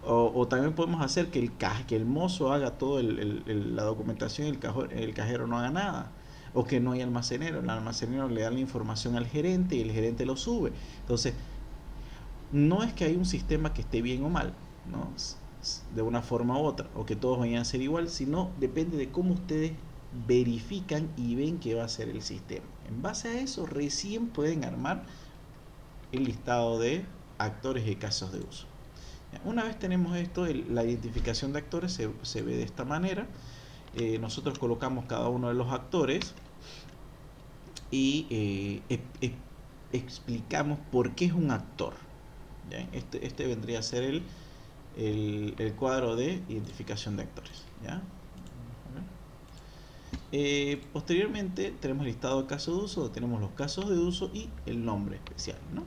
O también podemos hacer que que el mozo haga toda la documentación y el cajero no haga nada. O que no hay almacenero. El almacenero le da la información al gerente y el gerente lo sube. Entonces, no es que hay un sistema que esté bien o mal, ¿no? De una forma u otra, o que todos vayan a ser igual, sino depende de cómo ustedes verifican y ven que va a ser el sistema. En base a eso, recién pueden armar el listado de actores y casos de uso. Una vez tenemos esto, la identificación de actores se ve de esta manera. Nosotros colocamos cada uno de los actores y explicamos por qué es un actor. ¿Ya? Este vendría a ser el cuadro de identificación de actores. ¿Ya? Posteriormente tenemos el listado de casos de uso, donde tenemos los casos de uso y el nombre especial, ¿no?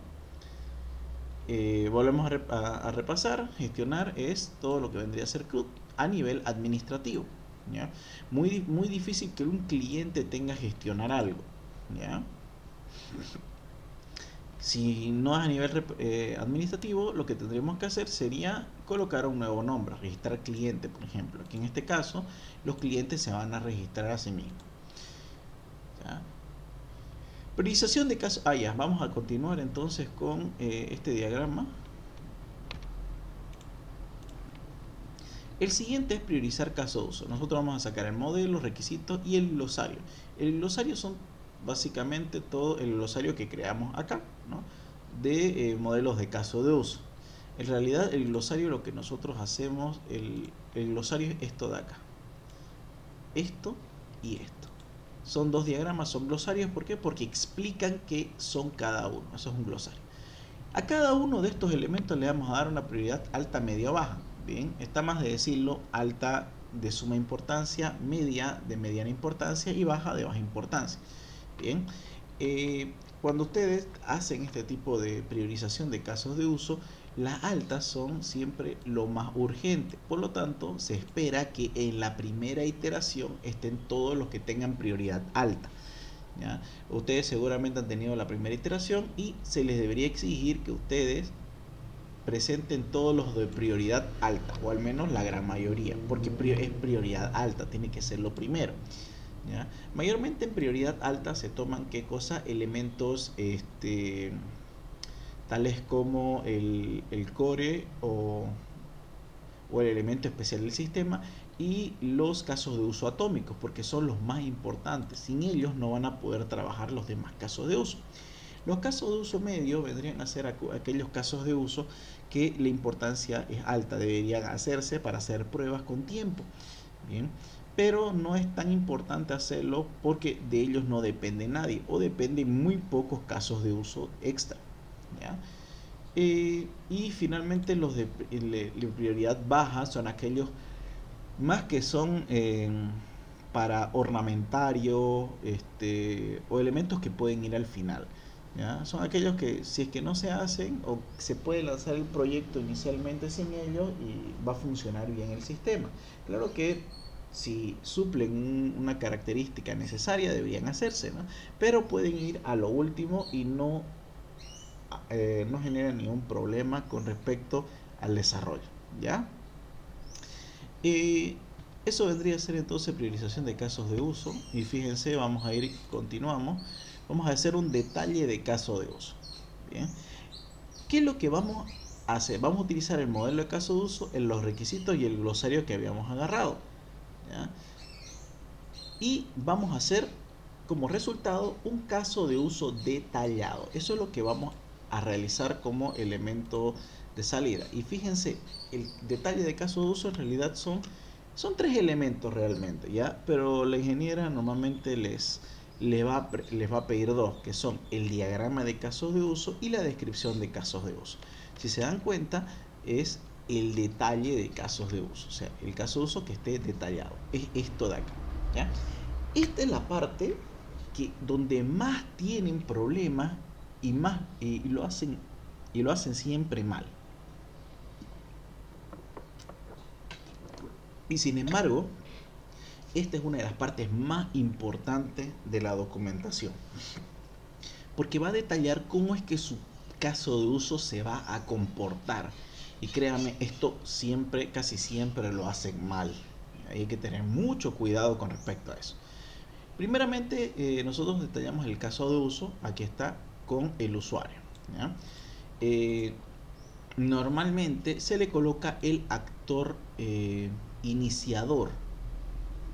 Volvemos a repasar. Gestionar es todo lo que vendría a ser CRUD a nivel administrativo, ¿ya? Muy difícil que un cliente tenga que gestionar algo, ¿ya? Si no es a nivel administrativo, lo que tendríamos que hacer sería colocar un nuevo nombre, registrar cliente, por ejemplo. Aquí en este caso, los clientes se van a registrar a sí mismos, ¿ya? Priorización de casos. Ya, vamos a continuar entonces con este diagrama. El siguiente es priorizar caso de uso. Nosotros vamos a sacar el modelo, los requisitos y el glosario. El glosario son básicamente todo el glosario que creamos acá, ¿no? De modelos de caso de uso. En realidad el glosario, lo que nosotros hacemos, el glosario es esto de acá. Esto y esto. Son dos diagramas, son glosarios. ¿Por qué? Porque explican qué son cada uno. Eso es un glosario. A cada uno de estos elementos le vamos a dar una prioridad alta, media o baja. Bien, está más de decirlo, alta de suma importancia, media de mediana importancia y baja de baja importancia. Bien, cuando ustedes hacen este tipo de priorización de casos de uso, las altas son siempre lo más urgente. Por lo tanto, se espera que en la primera iteración estén todos los que tengan prioridad alta. ¿ya? Ustedes seguramente han tenido la primera iteración y se les debería exigir que ustedes presenten todos los de prioridad alta, o al menos la gran mayoría, porque es prioridad alta, tiene que ser lo primero. ¿Ya? Mayormente en prioridad alta se toman qué cosa, elementos tales como el core o el elemento especial del sistema y los casos de uso atómicos, porque son los más importantes. Sin ellos no van a poder trabajar los demás casos de uso. Los casos de uso medio vendrían a ser aquellos casos de uso que la importancia es alta, deberían hacerse para hacer pruebas con tiempo. Bien, pero no es tan importante hacerlo porque de ellos no depende nadie o dependen muy pocos casos de uso extra. ¿Ya? Y finalmente los de prioridad baja son aquellos más que son para ornamentario o elementos que pueden ir al final. ¿Ya? Son aquellos que si es que no se hacen o se puede lanzar el proyecto inicialmente sin ellos y va a funcionar bien el sistema. Claro que si suplen una característica necesaria deberían hacerse, ¿no? Pero pueden ir a lo último y no genera ningún problema con respecto al desarrollo. ¿Ya? Eso vendría a ser entonces priorización de casos de uso. Y fíjense, continuamos. Vamos a hacer un detalle de caso de uso. Bien. ¿Qué es lo que vamos a hacer? Vamos a utilizar el modelo de caso de uso, en los requisitos y el glosario que habíamos agarrado. ¿Ya? Y vamos a hacer como resultado un caso de uso detallado. Eso es lo que vamos a realizar como elemento de salida. Y fíjense, el detalle de caso de uso en realidad son tres elementos realmente, ¿ya? Pero la ingeniera normalmente les va a pedir dos, que son el diagrama de casos de uso y la descripción de casos de uso. Si se dan cuenta, es el detalle de casos de uso, o sea, el caso de uso que esté detallado. Es esto de acá, ¿ya? Esta es la parte donde más tienen problemas y lo hacen siempre mal. Y sin embargo, esta es una de las partes más importantes de la documentación, porque va a detallar cómo es que su caso de uso se va a comportar. Y créanme, esto casi siempre lo hacen mal. Hay que tener mucho cuidado con respecto a eso. Primeramente, nosotros detallamos el caso de uso. Aquí está con el usuario. ¿Ya? Normalmente se le coloca el actor iniciador.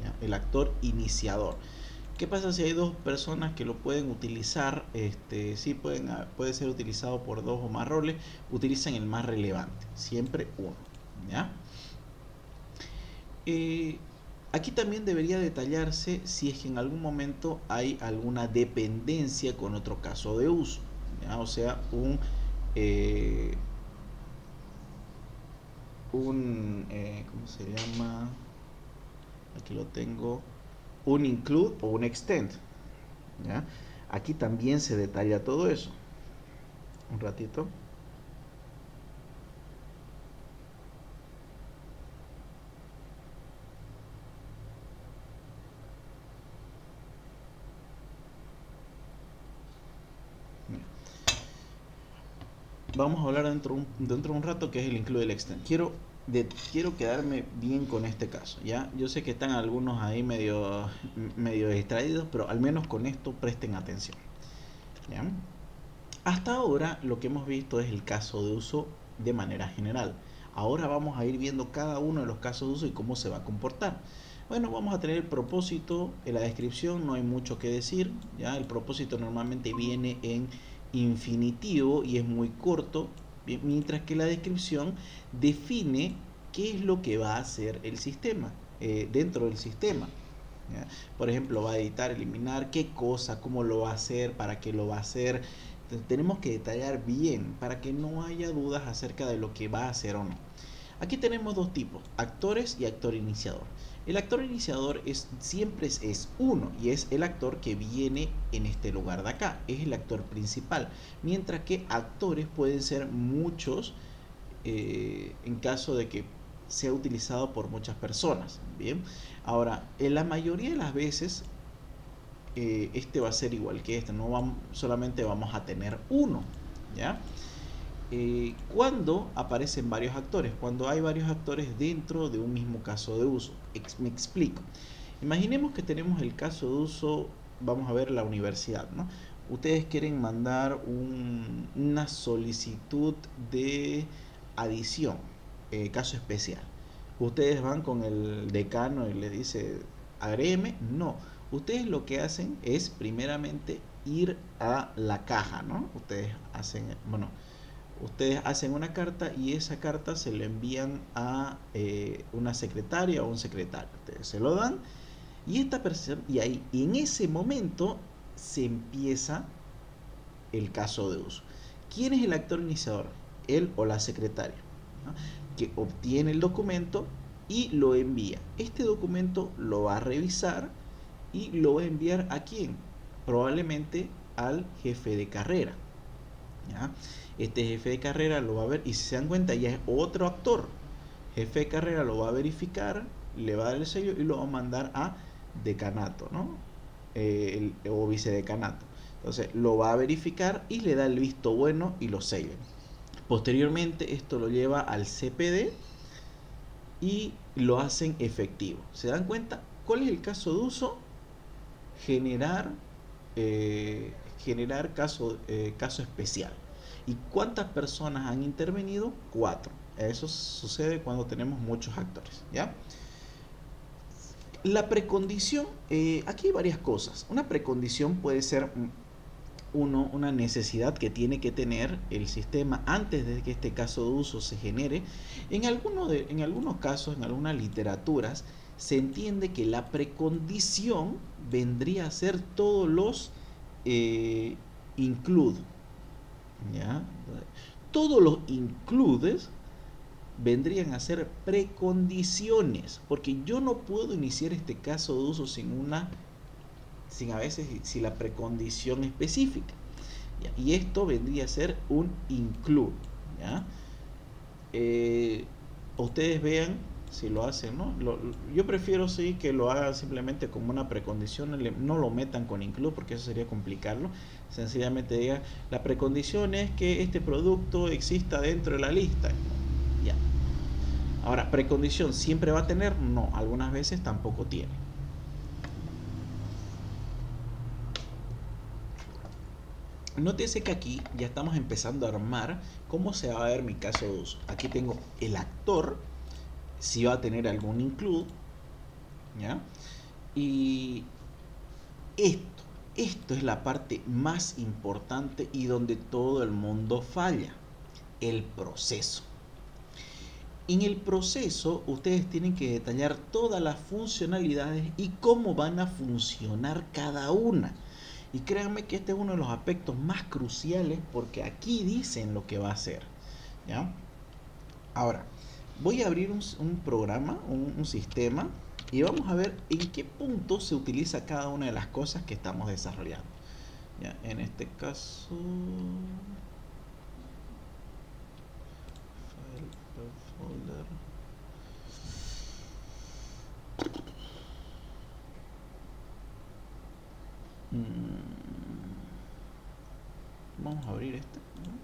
¿Ya? El actor iniciador. ¿Qué pasa si hay dos personas que lo pueden utilizar? Sí puede ser utilizado por dos o más roles. Utilizan el más relevante, siempre uno. ¿Ya? Aquí también debería detallarse si es que en algún momento hay alguna dependencia con otro caso de uso, ¿ya? O sea, ¿cómo se llama? Aquí lo tengo, un include o un extend, ¿ya? Aquí también se detalla todo eso. Un ratito. Vamos a hablar dentro de un rato que es el include y el extend. Quiero quedarme bien con este caso, ¿ya? Yo sé que están algunos ahí medio distraídos, pero al menos con esto presten atención, ¿ya? Hasta ahora lo que hemos visto es el caso de uso de manera general. Ahora vamos a ir viendo cada uno de los casos de uso y cómo se va a comportar. Bueno, vamos a tener el propósito. En la descripción no hay mucho que decir, ¿ya? El propósito normalmente viene en infinitivo y es muy corto, mientras que la descripción define qué es lo que va a hacer el sistema dentro del sistema, ¿ya? Por ejemplo, va a editar, eliminar, qué cosa, cómo lo va a hacer, para qué lo va a hacer. Entonces, tenemos que detallar bien para que no haya dudas acerca de lo que va a hacer o no. Aquí tenemos dos tipos, actores y actor iniciador. El actor iniciador siempre es uno y es el actor que viene en este lugar de acá, es el actor principal, mientras que actores pueden ser muchos en caso de que sea utilizado por muchas personas. Bien, ahora, en la mayoría de las veces este va a ser igual que este, solamente vamos a tener uno, ¿ya? Cuando aparecen varios actores, cuando hay varios actores dentro de un mismo caso de uso. Me explico. Imaginemos que tenemos el caso de uso, vamos a ver la universidad, ¿no? Ustedes quieren mandar una solicitud de adición, caso especial. Ustedes van con el decano y le dice, agrégueme. No, ustedes lo que hacen es primeramente ir a la caja, ¿no? Ustedes hacen una carta y esa carta se le envían a una secretaria o un secretario. Ustedes se lo dan y esta persona, y en ese momento se empieza el caso de uso. ¿Quién es el actor iniciador? Él o la secretaria, ¿no? Que obtiene el documento y lo envía. Este documento lo va a revisar y lo va a enviar ¿a quién? Probablemente al jefe de carrera, ¿ya? Este jefe de carrera lo va a ver y si se dan cuenta ya es otro actor. Jefe de carrera lo va a verificar, le va a dar el sello y lo va a mandar a decanato, ¿no? O vicedecanato. Entonces lo va a verificar y le da el visto bueno y lo sella. Posteriormente esto lo lleva al CPD y lo hacen efectivo. ¿Se dan cuenta? ¿Cuál es el caso de uso? Generar caso especial. ¿Y cuántas personas han intervenido? 4. Eso sucede cuando tenemos muchos actores, ¿ya? La precondición, aquí hay varias cosas. Una precondición puede ser una necesidad que tiene que tener el sistema antes de que este caso de uso se genere. En algunos casos, en algunas literaturas, se entiende que la precondición vendría a ser todos los include, ¿ya? Todos los includes vendrían a ser precondiciones, porque yo no puedo iniciar este caso de uso sin a veces si la precondición específica, ¿ya? Y esto vendría a ser un include, ¿ya? Ustedes vean si lo hacen, ¿no? Yo prefiero sí que lo hagan simplemente como una precondición, no lo metan con include porque eso sería complicarlo. Sencillamente diga, la precondición es que este producto exista dentro de la lista, ya. Ahora, precondición siempre va a tener, no, algunas veces tampoco tiene. Nótese que aquí ya estamos empezando a armar cómo se va a ver mi caso de uso. Aquí tengo el actor, si va a tener algún include, ¿ya? Y esto es la parte más importante y donde todo el mundo falla, el proceso. En el proceso ustedes tienen que detallar todas las funcionalidades y cómo van a funcionar cada una. Y créanme que este es uno de los aspectos más cruciales porque aquí dicen lo que va a hacer, ¿ya? Ahora, voy a abrir un programa, un sistema, y vamos a ver en qué punto se utiliza cada una de las cosas que estamos desarrollando. ¿Ya? En este caso, file, folder. Vamos a abrir este, ¿no?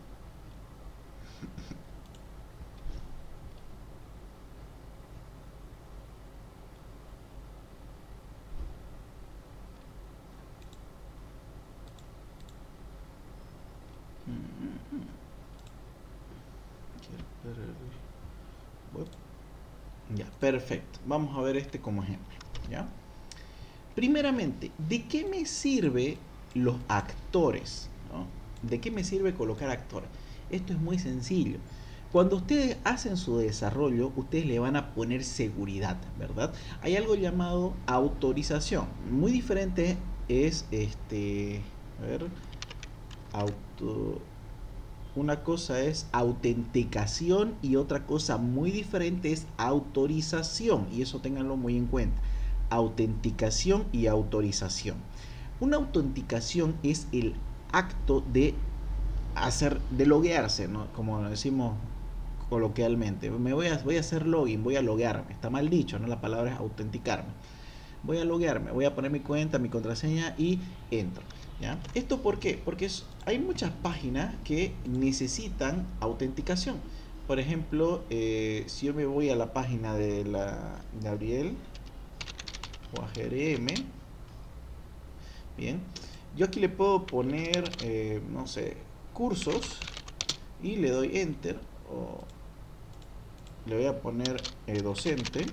Ya, perfecto. Vamos a ver este como ejemplo, ¿ya? Primeramente, ¿de qué me sirve los actores, ¿no? ¿De qué me sirve colocar actores? Esto es muy sencillo. Cuando ustedes hacen su desarrollo, ustedes le van a poner seguridad, ¿verdad? Hay algo llamado autorización. Muy diferente es a ver, una cosa es autenticación y otra cosa muy diferente es autorización, y eso ténganlo muy en cuenta. Autenticación y autorización. Una autenticación es el acto de loguearse, ¿no? Como decimos coloquialmente. Voy a hacer login, voy a loguearme. Está mal dicho, ¿no? La palabra es autenticarme. voy a loguearme, voy a poner mi cuenta, mi contraseña y entro. ¿Ya? ¿Esto por qué? Porque hay muchas páginas que necesitan autenticación. Por ejemplo, si yo me voy a la página de la Gabriel Guajerem, bien, yo aquí le puedo poner, no sé, cursos y le doy enter, o le voy a poner docente,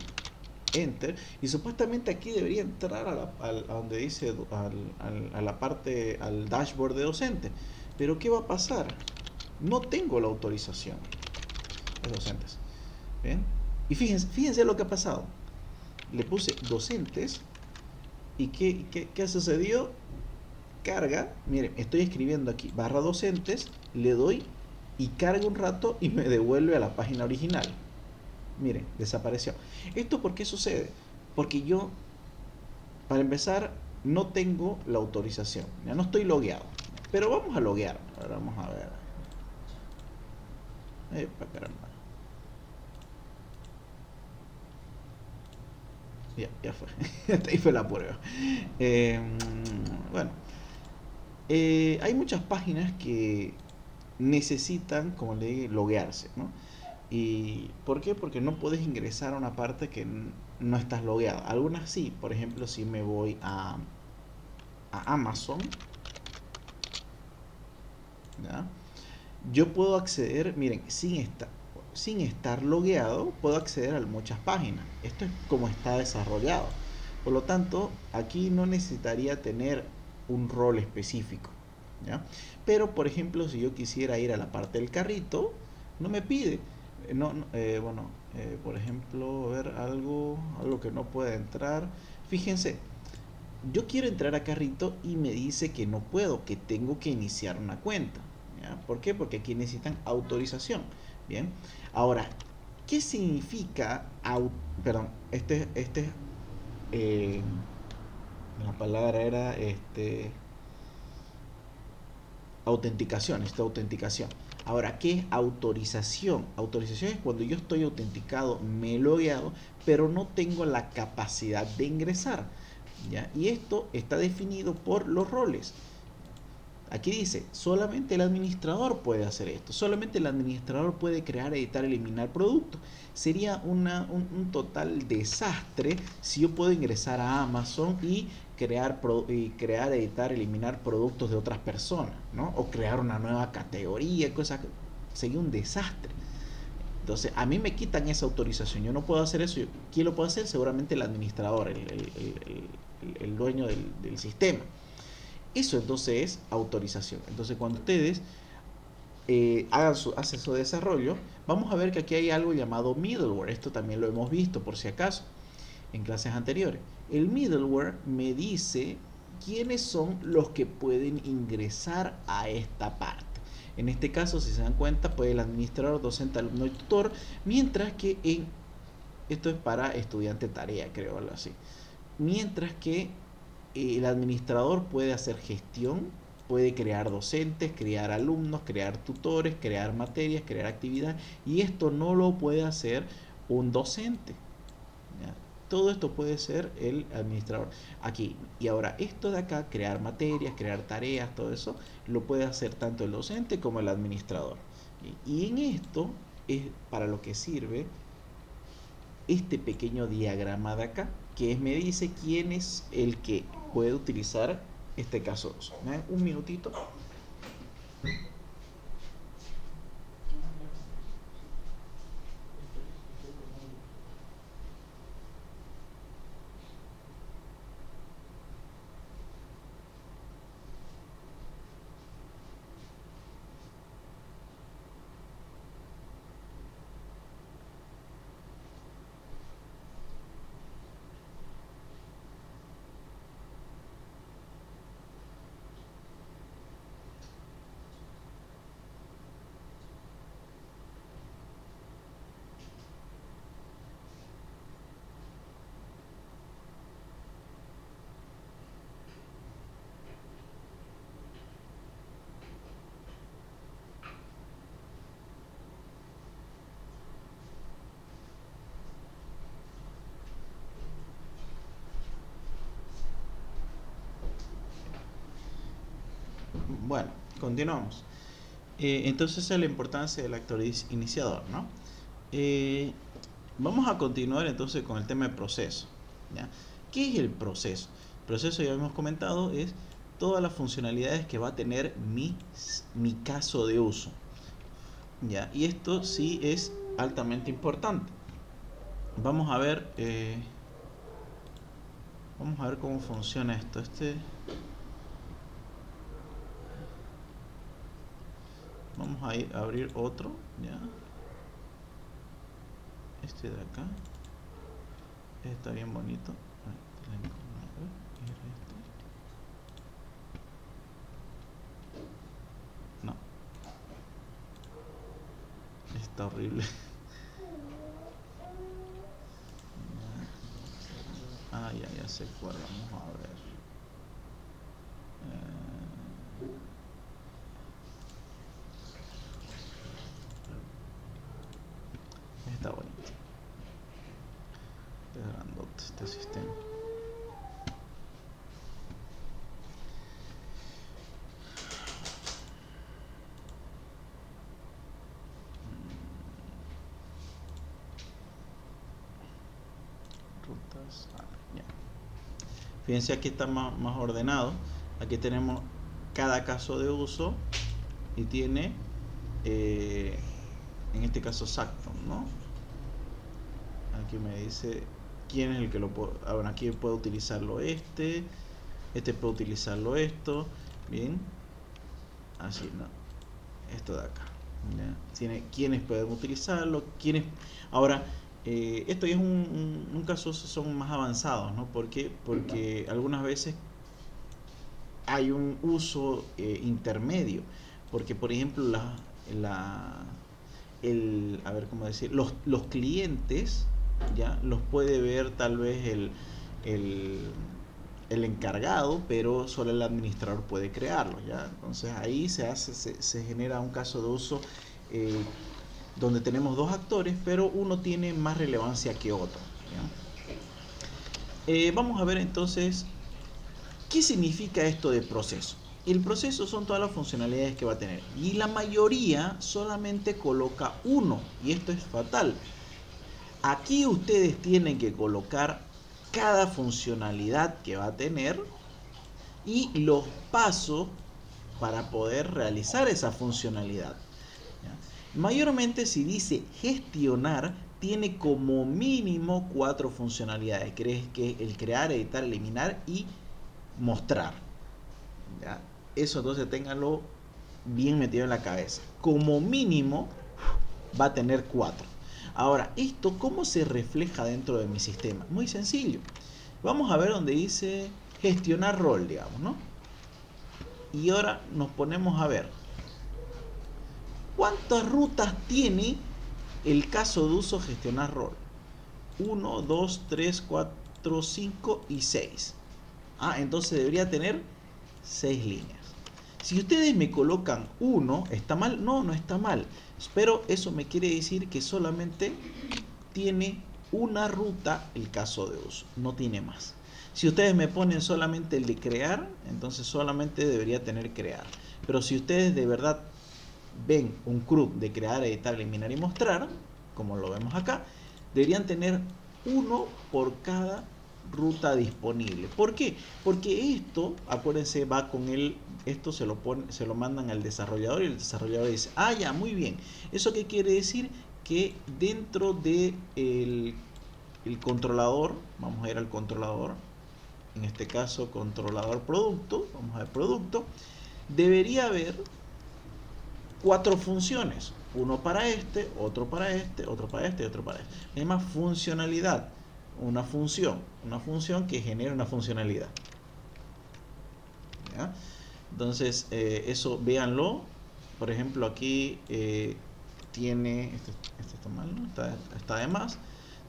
enter, y supuestamente aquí debería entrar a donde dice a la parte, al dashboard de docente. Pero ¿qué va a pasar? No tengo la autorización de docentes. ¿Bien? Y fíjense lo que ha pasado. Le puse docentes y ¿qué ha sucedido? Carga, miren, estoy escribiendo aquí barra docentes, le doy y carga un rato y me devuelve a la página original. Miren, desapareció. ¿Esto por qué sucede? Porque yo, para empezar, no tengo la autorización. Ya no estoy logueado. Pero vamos a loguear. Ahora vamos a ver. Epa, caramba. Ya fue. Ahí fue la prueba. Bueno, hay muchas páginas que necesitan, como le dije, loguearse, ¿no? ¿Y por qué? Porque no puedes ingresar a una parte que no estás logueado. Algunas sí, por ejemplo, si me voy a Amazon, ¿ya? Yo puedo acceder, miren, sin estar logueado, puedo acceder a muchas páginas. Esto es como está desarrollado. Por lo tanto, aquí no necesitaría tener un rol específico, ¿ya? Pero, por ejemplo, si yo quisiera ir a la parte del carrito, no me pide. Bueno, por ejemplo, ver algo que no pueda entrar. Fíjense, yo quiero entrar a carrito y me dice que no puedo, que tengo que iniciar una cuenta. ¿Ya? ¿Por qué? Porque aquí necesitan autorización. Bien. Ahora, ¿qué significa perdón, eh, la palabra era autenticación, esta autenticación. Ahora, ¿qué es autorización? Autorización es cuando yo estoy autenticado, me he logueado, pero no tengo la capacidad de ingresar. ¿Ya? Y esto está definido por los roles. Aquí dice, solamente el administrador puede hacer esto, solamente el administrador puede crear, editar, eliminar productos. Sería un total desastre si yo puedo ingresar a Amazon y crear, editar, eliminar productos de otras personas, ¿no? O crear una nueva categoría, cosas. Sería un desastre. Entonces, a mí me quitan esa autorización. Yo no puedo hacer eso. ¿Quién lo puede hacer? Seguramente el administrador, el dueño del sistema. Eso entonces es autorización. Entonces, cuando ustedes hacen su desarrollo, vamos a ver que aquí hay algo llamado middleware. Esto también lo hemos visto por si acaso en clases anteriores. El middleware me dice quiénes son los que pueden ingresar a esta parte. En este caso, si se dan cuenta, pues el administrador, docente, alumno y tutor, mientras que esto es para estudiante tarea, creo, algo así. Mientras que el administrador puede hacer gestión, puede crear docentes, crear alumnos, crear tutores, crear materias, crear actividades, y esto no lo puede hacer un docente. ¿Ya? Todo esto puede ser el administrador. Aquí, y ahora, esto de acá, crear materias, crear tareas, todo eso, lo puede hacer tanto el docente como el administrador. Y en esto es para lo que sirve este pequeño diagrama de acá, que me dice quién es el que puede utilizar este caso 2. Un minutito. Continuamos. Entonces esa es la importancia del actor iniciador, ¿no? Vamos a continuar entonces con el tema de proceso, ¿ya? ¿Qué es el proceso? El proceso, ya hemos comentado, es todas las funcionalidades que va a tener mi caso de uso, ¿ya? Y esto sí es altamente importante. Vamos a ver cómo funciona esto. Vamos a abrir otro, ¿ya? Este de acá está bien bonito. No, está horrible. Ya sé cuál. Vamos a ver. Está bonito. Es grandote este sistema. Rutas. Ya. Fíjense, aquí está más ordenado. Aquí tenemos cada caso de uso y tiene en este caso Sacton, ¿no? Aquí me dice quién es el que lo puede. Bueno, aquí puede utilizarlo este puede utilizarlo esto, bien, así, ¿no? Esto de acá, ¿ya? Tiene quiénes pueden utilizarlo, quiénes. Ahora, esto ya es un caso, son más avanzados, ¿no? ¿Por qué? Porque algunas veces hay un uso intermedio, porque por ejemplo a ver cómo decir, los clientes ya los puede ver tal vez el encargado, pero solo el administrador puede crearlo, ¿ya? Entonces ahí se genera un caso de uso donde tenemos dos actores, pero uno tiene más relevancia que otro, ¿ya? Vamos a ver entonces qué significa esto de proceso. El proceso son todas las funcionalidades que va a tener y la mayoría solamente coloca uno, y esto es fatal. Aquí ustedes tienen que colocar cada funcionalidad que va a tener y los pasos para poder realizar esa funcionalidad, ¿ya? Mayormente si dice gestionar, tiene como mínimo 4 funcionalidades, que es el crear, editar, eliminar y mostrar, ¿ya? Eso entonces ténganlo bien metido en la cabeza. Como mínimo va a tener 4. Ahora, ¿esto cómo se refleja dentro de mi sistema? Muy sencillo. Vamos a ver donde dice gestionar rol, digamos, ¿no? Y ahora nos ponemos a ver cuántas rutas tiene el caso de uso gestionar rol. 1, 2, 3, 4, 5 y 6. Entonces debería tener 6 líneas. Si ustedes me colocan 1, ¿está mal? No, no está mal. Pero eso me quiere decir que solamente tiene una ruta el caso de uso, no tiene más. Si ustedes me ponen solamente el de crear, entonces solamente debería tener crear. Pero si ustedes de verdad ven un CRUD de crear, editar, eliminar y mostrar, como lo vemos acá, deberían tener uno por cada ruta disponible. ¿Por qué? Porque esto, acuérdense, va con esto se lo mandan al desarrollador y el desarrollador dice, ya, muy bien. ¿Eso qué quiere decir? Que dentro de el controlador, vamos a ir al controlador, en este caso controlador producto, vamos a ver producto, debería haber 4 funciones, uno para otro para otro para y otro para este. Es más funcionalidad, una función que genera una funcionalidad, ¿ya? Entonces eso véanlo. Por ejemplo, aquí tiene este está mal, ¿no? Está de más.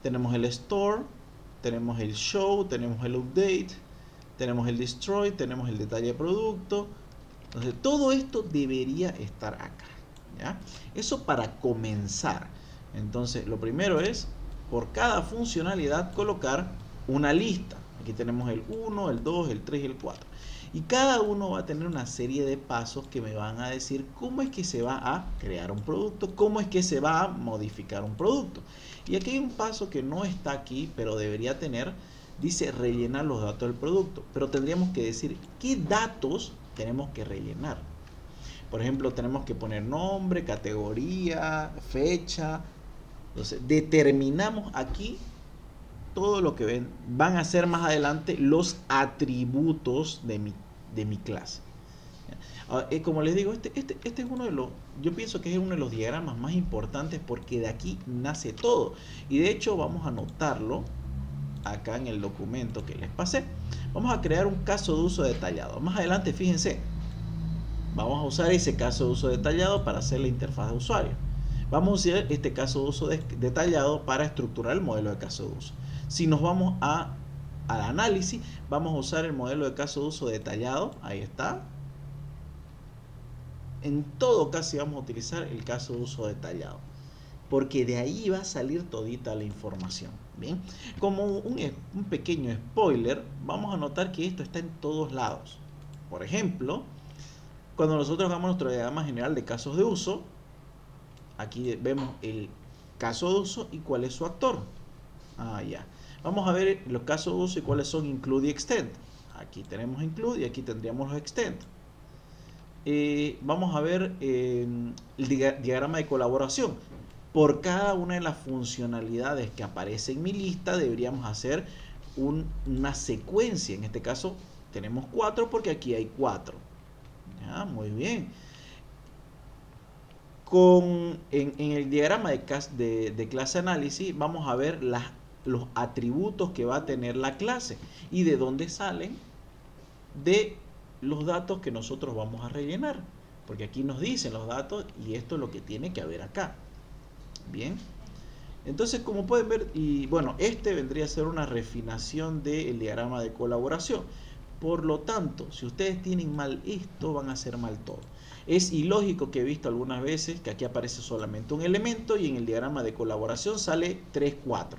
Tenemos el store, tenemos el show, tenemos el update, tenemos el destroy, tenemos el detalle de producto. Entonces todo esto debería estar acá, ¿ya? Eso para comenzar. Entonces lo primero es por cada funcionalidad colocar una lista. Aquí tenemos el 1, el 2, el 3 y el 4. Y cada uno va a tener una serie de pasos que me van a decir cómo es que se va a crear un producto, cómo es que se va a modificar un producto. Y aquí hay un paso que no está aquí, pero debería tener, dice rellenar los datos del producto. Pero tendríamos que decir qué datos tenemos que rellenar. Por ejemplo, tenemos que poner nombre, categoría, fecha. Entonces, determinamos aquí todo lo que van a ser más adelante los atributos de mi clase. Como les digo, este es uno de los, yo pienso que es uno de los diagramas más importantes porque de aquí nace todo. Y de hecho vamos a anotarlo acá en el documento que les pasé. Vamos a crear un caso de uso detallado. Más adelante, fíjense, vamos a usar ese caso de uso detallado para hacer la interfaz de usuario. Vamos a usar este caso de uso detallado para estructurar el modelo de caso de uso. Si nos vamos al análisis, vamos a usar el modelo de caso de uso detallado. Ahí está. En todo caso vamos a utilizar el caso de uso detallado, porque de ahí va a salir todita la información. Bien, como un pequeño spoiler, vamos a notar que esto está en todos lados. Por ejemplo, cuando nosotros hagamos nuestro diagrama general de casos de uso, aquí vemos el caso de uso y cuál es su actor. Ya. Vamos a ver los casos de uso y cuáles son include y extend. Aquí tenemos include y aquí tendríamos los extend. Vamos a ver el diagrama de colaboración. Por cada una de las funcionalidades que aparece en mi lista deberíamos hacer una secuencia. En este caso tenemos 4 porque aquí hay 4. Ya, muy bien. En el diagrama de clase análisis vamos a ver los atributos que va a tener la clase y de dónde salen de los datos que nosotros vamos a rellenar, porque aquí nos dicen los datos y esto es lo que tiene que haber acá. Bien, entonces como pueden ver, y bueno, este vendría a ser una refinación del diagrama de colaboración. Por lo tanto, si ustedes tienen mal esto, van a hacer mal todo. Es ilógico que he visto algunas veces que aquí aparece solamente un elemento y en el diagrama de colaboración sale 3, 4.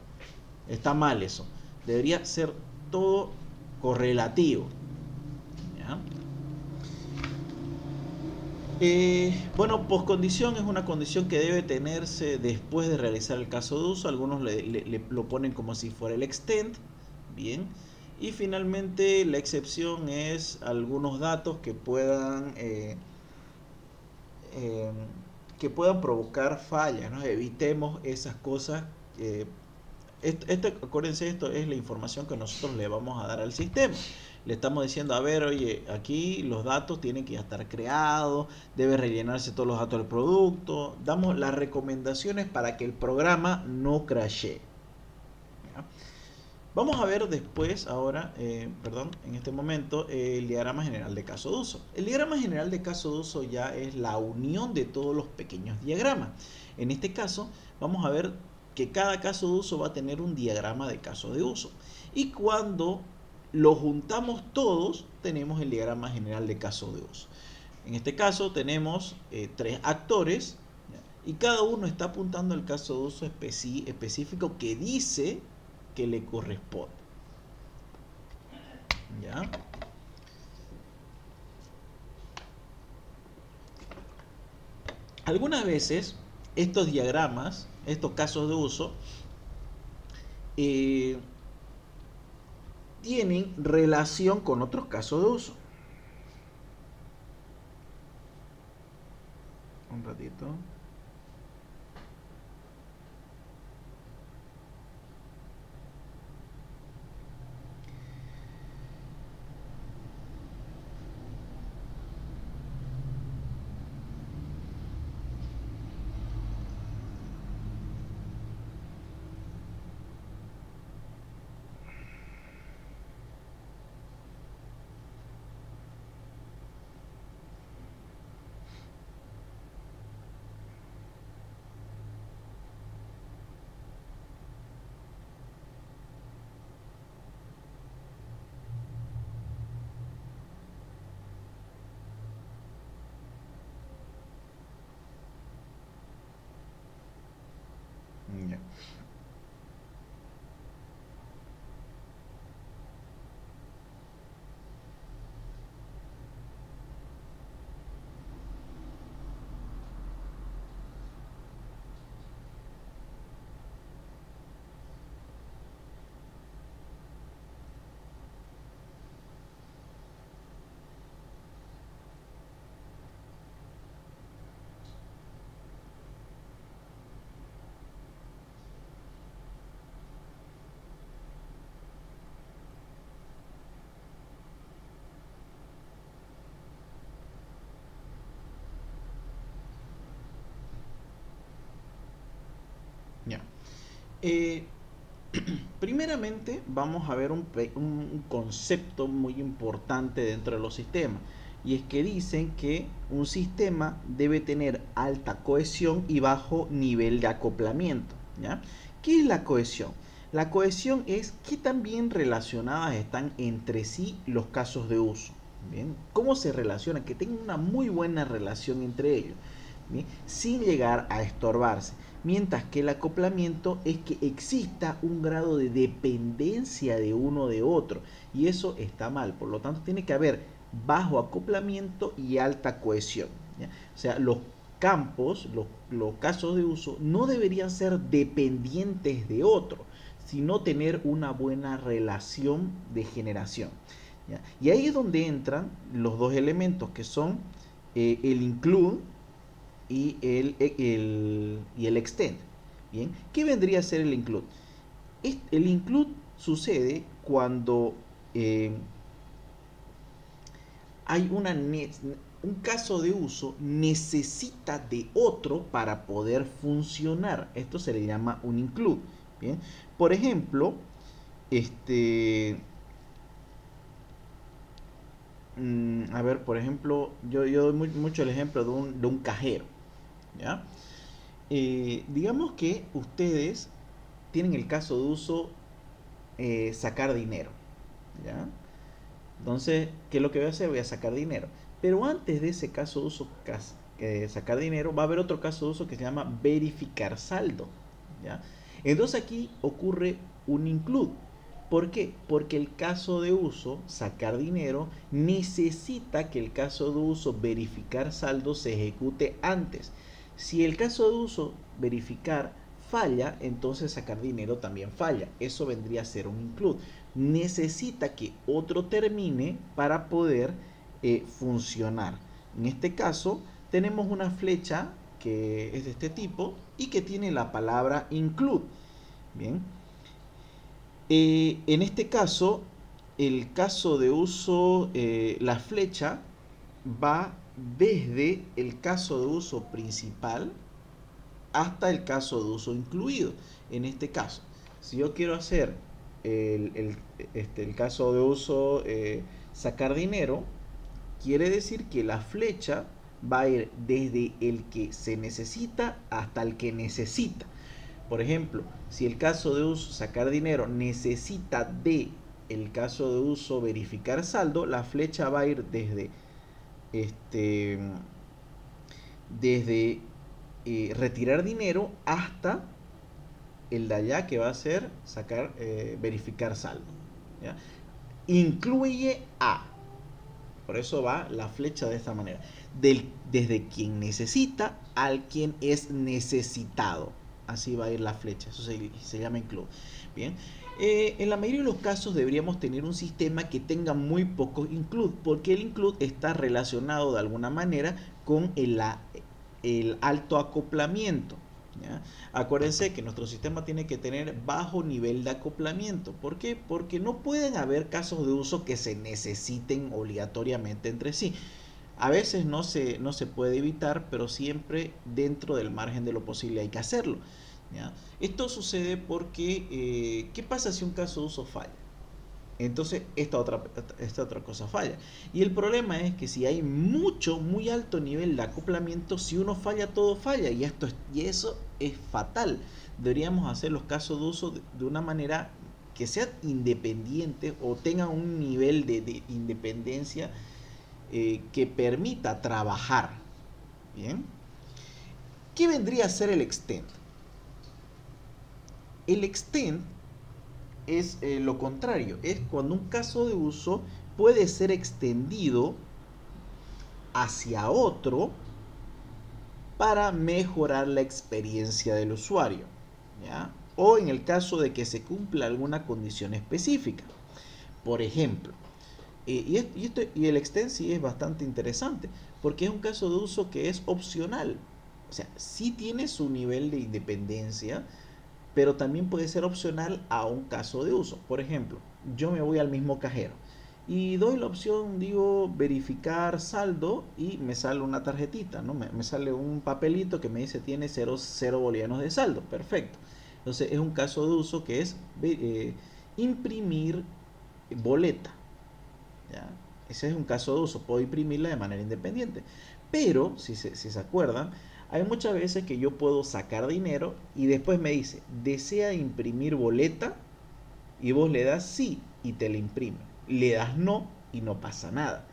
Está mal eso. Debería ser todo correlativo. ¿Ya? Bueno, poscondición es una condición que debe tenerse después de realizar el caso de uso. Algunos lo ponen como si fuera el extend. Bien. Y finalmente la excepción es algunos datos eh, que puedan provocar fallas, ¿no? Evitemos esas cosas. Acuérdense, esto es la información que nosotros le vamos a dar al sistema. Le estamos diciendo, a ver, oye, aquí los datos tienen que ya estar creados, debe rellenarse todos los datos del producto. Damos las recomendaciones para que el programa no crashee. ¿Ya? Vamos a ver después, ahora, en este momento, el diagrama general de caso de uso. El diagrama general de caso de uso ya es la unión de todos los pequeños diagramas. En este caso, vamos a ver que cada caso de uso va a tener un diagrama de caso de uso. Y cuando lo juntamos todos, tenemos el diagrama general de caso de uso. En este caso tenemos 3 actores, ¿ya? Y cada uno está apuntando al caso de uso específico que dice que le corresponde. ¿Ya? Algunas veces estos diagramas, estos casos de uso, eh, tienen relación con otros casos de uso. Un ratito. Ya. Eh, Primeramente vamos a ver un concepto muy importante dentro de los sistemas, y es que dicen que un sistema debe tener alta cohesión y bajo nivel de acoplamiento, ¿ya? ¿Qué es la cohesión? La cohesión es qué tan bien relacionadas están entre sí los casos de uso. ¿Bien? ¿Cómo se relacionan? Que tengan una muy buena relación entre ellos, ¿bien? Sin llegar a estorbarse. Mientras que el acoplamiento es que exista un grado de dependencia de uno de otro, y eso está mal. Por lo tanto, tiene que haber bajo acoplamiento y alta cohesión, ¿ya? O sea, los campos, los casos de uso no deberían ser dependientes de otro, sino tener una buena relación de generación, ¿ya? Y ahí es donde entran los dos elementos que son el include y el extend. Bien, ¿qué vendría a ser el include? El include sucede cuando hay un caso de uso necesita de otro para poder funcionar. Esto se le llama un include. Bien, por ejemplo, este, a ver, por ejemplo, yo doy mucho el ejemplo de un cajero, ¿ya? Digamos que ustedes tienen el caso de uso sacar dinero, ¿ya? Entonces, ¿qué es lo que voy a hacer? Voy a sacar dinero. Pero antes de ese caso de uso, sacar dinero, va a haber otro caso de uso que se llama verificar saldo, ¿ya? Entonces aquí ocurre un include. ¿Por qué? Porque el caso de uso, sacar dinero, necesita que el caso de uso, verificar saldo, se ejecute antes. Si el caso de uso, verificar, falla, entonces sacar dinero también falla. Eso vendría a ser un include. Necesita que otro termine para poder funcionar. En este caso, tenemos una flecha que es de este tipo y que tiene la palabra include. Bien. En este caso, el caso de uso, la flecha va desde el caso de uso principal hasta el caso de uso incluido. En este caso, si yo quiero hacer el caso de uso sacar dinero, quiere decir que la flecha va a ir desde el que se necesita hasta el que necesita. Por ejemplo, si el caso de uso sacar dinero necesita de el caso de uso verificar saldo, la flecha va a ir este, desde retirar dinero hasta el de allá, que va a ser sacar verificar saldo, ¿ya? Incluye a, por eso va la flecha de esta manera, desde quien necesita al quien es necesitado. Así va a ir la flecha, eso se llama include. Bien, en la mayoría de los casos deberíamos tener un sistema que tenga muy pocos include, porque el include está relacionado de alguna manera con el alto acoplamiento, ¿ya? Acuérdense que nuestro sistema tiene que tener bajo nivel de acoplamiento. ¿Por qué? Porque no pueden haber casos de uso que se necesiten obligatoriamente entre sí. A veces no se puede evitar, pero siempre dentro del margen de lo posible hay que hacerlo, ¿ya? Esto sucede porque, ¿qué pasa si un caso de uso falla? Entonces esta otra cosa falla. Y el problema es que si hay muy alto nivel de acoplamiento, si uno falla, todo falla. Y eso es fatal. Deberíamos hacer los casos de uso de una manera que sean independientes o tengan un nivel de independencia que permita trabajar. Bien. ¿Qué vendría a ser el extend? El extend es lo contrario, es cuando un caso de uso puede ser extendido hacia otro para mejorar la experiencia del usuario, ¿ya? O en el caso de que se cumpla alguna condición específica. Por ejemplo, y el extend sí es bastante interesante, porque es un caso de uso que es opcional. O sea, sí tiene su nivel de independencia, pero también puede ser opcional a un caso de uso. Por ejemplo, yo me voy al mismo cajero y doy la opción, digo, verificar saldo, y me sale una tarjetita, ¿no? Me sale un papelito que me dice tiene 0 bolivianos de saldo. Perfecto. Entonces es un caso de uso que es imprimir boleta, ¿ya? Ese es un caso de uso, puedo imprimirla de manera independiente. Pero, si se acuerdan, hay muchas veces que yo puedo sacar dinero y después me dice, ¿desea imprimir boleta? Y vos le das sí y te la imprime. Le das no y no pasa nada.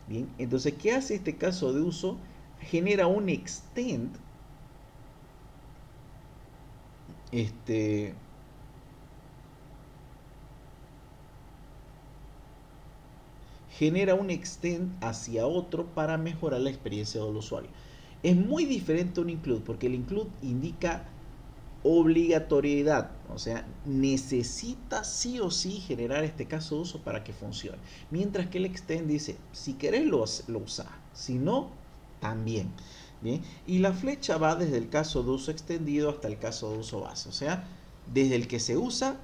Bien, entonces, ¿qué hace este caso de uso? Genera un extend, este, genera un extend hacia otro para mejorar la experiencia del usuario. Es muy diferente a un include, porque el include indica obligatoriedad, o sea, necesita sí o sí generar este caso de uso para que funcione. Mientras que el extend dice, si querés lo usás, si no, también. Bien, y la flecha va desde el caso de uso extendido hasta el caso de uso base, o sea, desde el que se usa,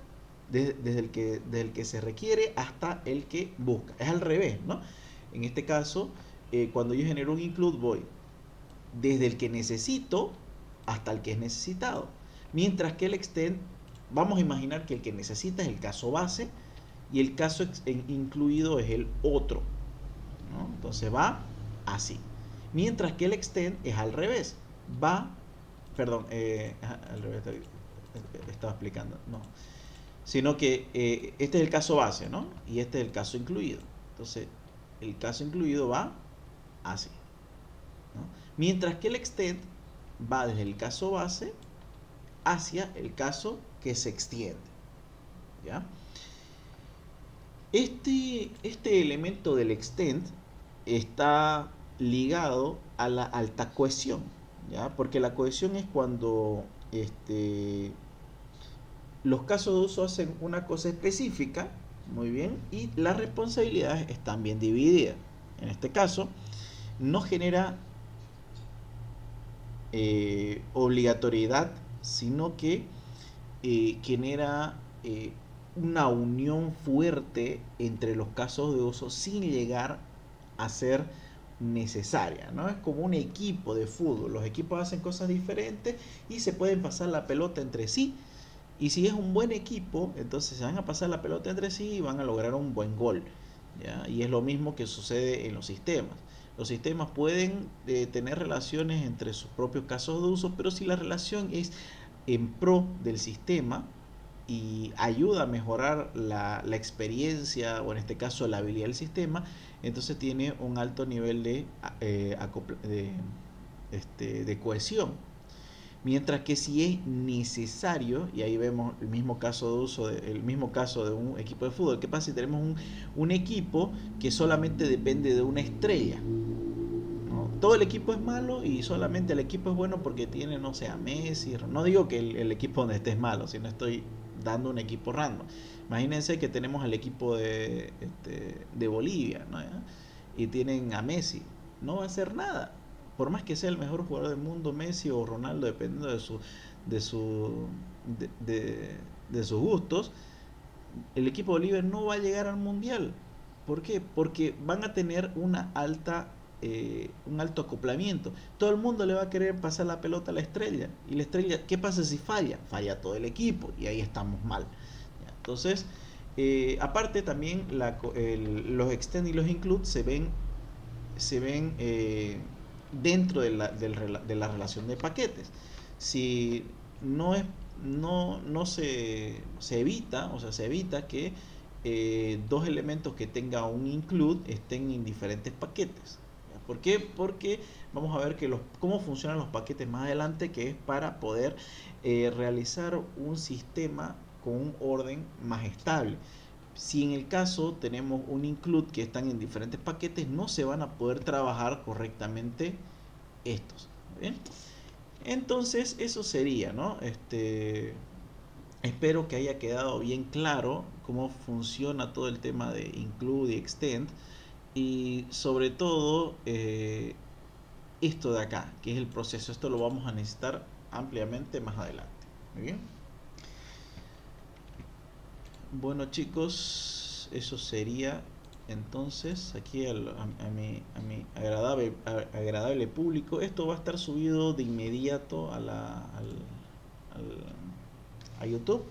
desde el que se requiere hasta el que busca. Es al revés, ¿no? En este caso, cuando yo genero un include, voy desde el que necesito hasta el que es necesitado. Mientras que el extend, vamos a imaginar que el que necesita es el caso base y el caso incluido es el otro, ¿no? Entonces va así. Mientras que el extend es al revés. Va, perdón, al revés estaba explicando, no. Sino que este es el caso base, ¿no? Y este es el caso incluido. Entonces, el caso incluido va así, ¿no? Mientras que el extend va desde el caso base hacia el caso que se extiende, ¿ya? Este elemento del extend está ligado a la alta cohesión, ¿ya? Porque la cohesión es cuando los casos de uso hacen una cosa específica, muy bien, y las responsabilidades están bien divididas. En este caso, no genera obligatoriedad, sino que genera una unión fuerte entre los casos de uso sin llegar a ser necesaria, ¿no? Es como un equipo de fútbol, los equipos hacen cosas diferentes y se pueden pasar la pelota entre sí, y si es un buen equipo, entonces se van a pasar la pelota entre sí y van a lograr un buen gol, ¿ya? Y es lo mismo que sucede en los sistemas. Los sistemas pueden tener relaciones entre sus propios casos de uso, pero si la relación es en pro del sistema y ayuda a mejorar la experiencia, o en este caso la habilidad del sistema, entonces tiene un alto nivel de cohesión. Mientras que si es necesario, y ahí vemos el mismo caso de uso, el mismo caso de un equipo de fútbol, ¿qué pasa si tenemos un equipo que solamente depende de una estrella? ¿No? Todo el equipo es malo y solamente el equipo es bueno porque tiene, no sé, a Messi. No digo que el equipo donde esté es malo, sino estoy dando un equipo random. Imagínense que tenemos al equipo de Bolivia, ¿no? Y tienen a Messi. No va a hacer nada. Por más que sea el mejor jugador del mundo, Messi o Ronaldo, dependiendo de su de, de, de sus gustos, el equipo de Bolivia no va a llegar al mundial. ¿Por qué? Porque van a tener un alto acoplamiento. Todo el mundo le va a querer pasar la pelota a la estrella. Y la estrella, ¿qué pasa si falla? Falla todo el equipo y ahí estamos mal. Entonces, aparte también los extend y los include se ven dentro de la relación de paquetes. Si no es no se evita, o sea, se evita que dos elementos que tenga un include estén en diferentes paquetes. ¿Por qué? Porque vamos a ver cómo funcionan los paquetes más adelante, que es para poder realizar un sistema con un orden más estable. Si en el caso tenemos un include que están en diferentes paquetes, no se van a poder trabajar correctamente estos. ¿Bien? Entonces, eso sería, ¿no? Espero que haya quedado bien claro cómo funciona todo el tema de include y extend, y sobre todo esto de acá, que es el proceso. Esto lo vamos a necesitar ampliamente más adelante. Muy bien. Bueno, chicos, eso sería entonces aquí a mi agradable público. Esto va a estar subido de inmediato al a YouTube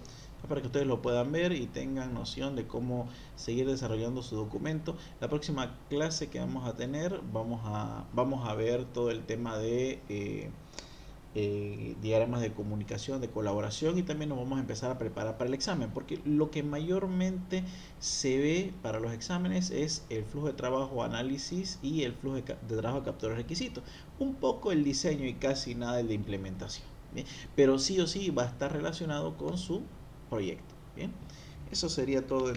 para que ustedes lo puedan ver y tengan noción de cómo seguir desarrollando su documento. La próxima clase que vamos a tener, vamos a ver todo el tema de diagramas de comunicación, de colaboración, y también nos vamos a empezar a preparar para el examen, porque lo que mayormente se ve para los exámenes es el flujo de trabajo, análisis y el flujo de trabajo, captura de requisitos, un poco el diseño y casi nada el de implementación. ¿Bien? Pero sí o sí va a estar relacionado con su proyecto. Bien, eso sería todo.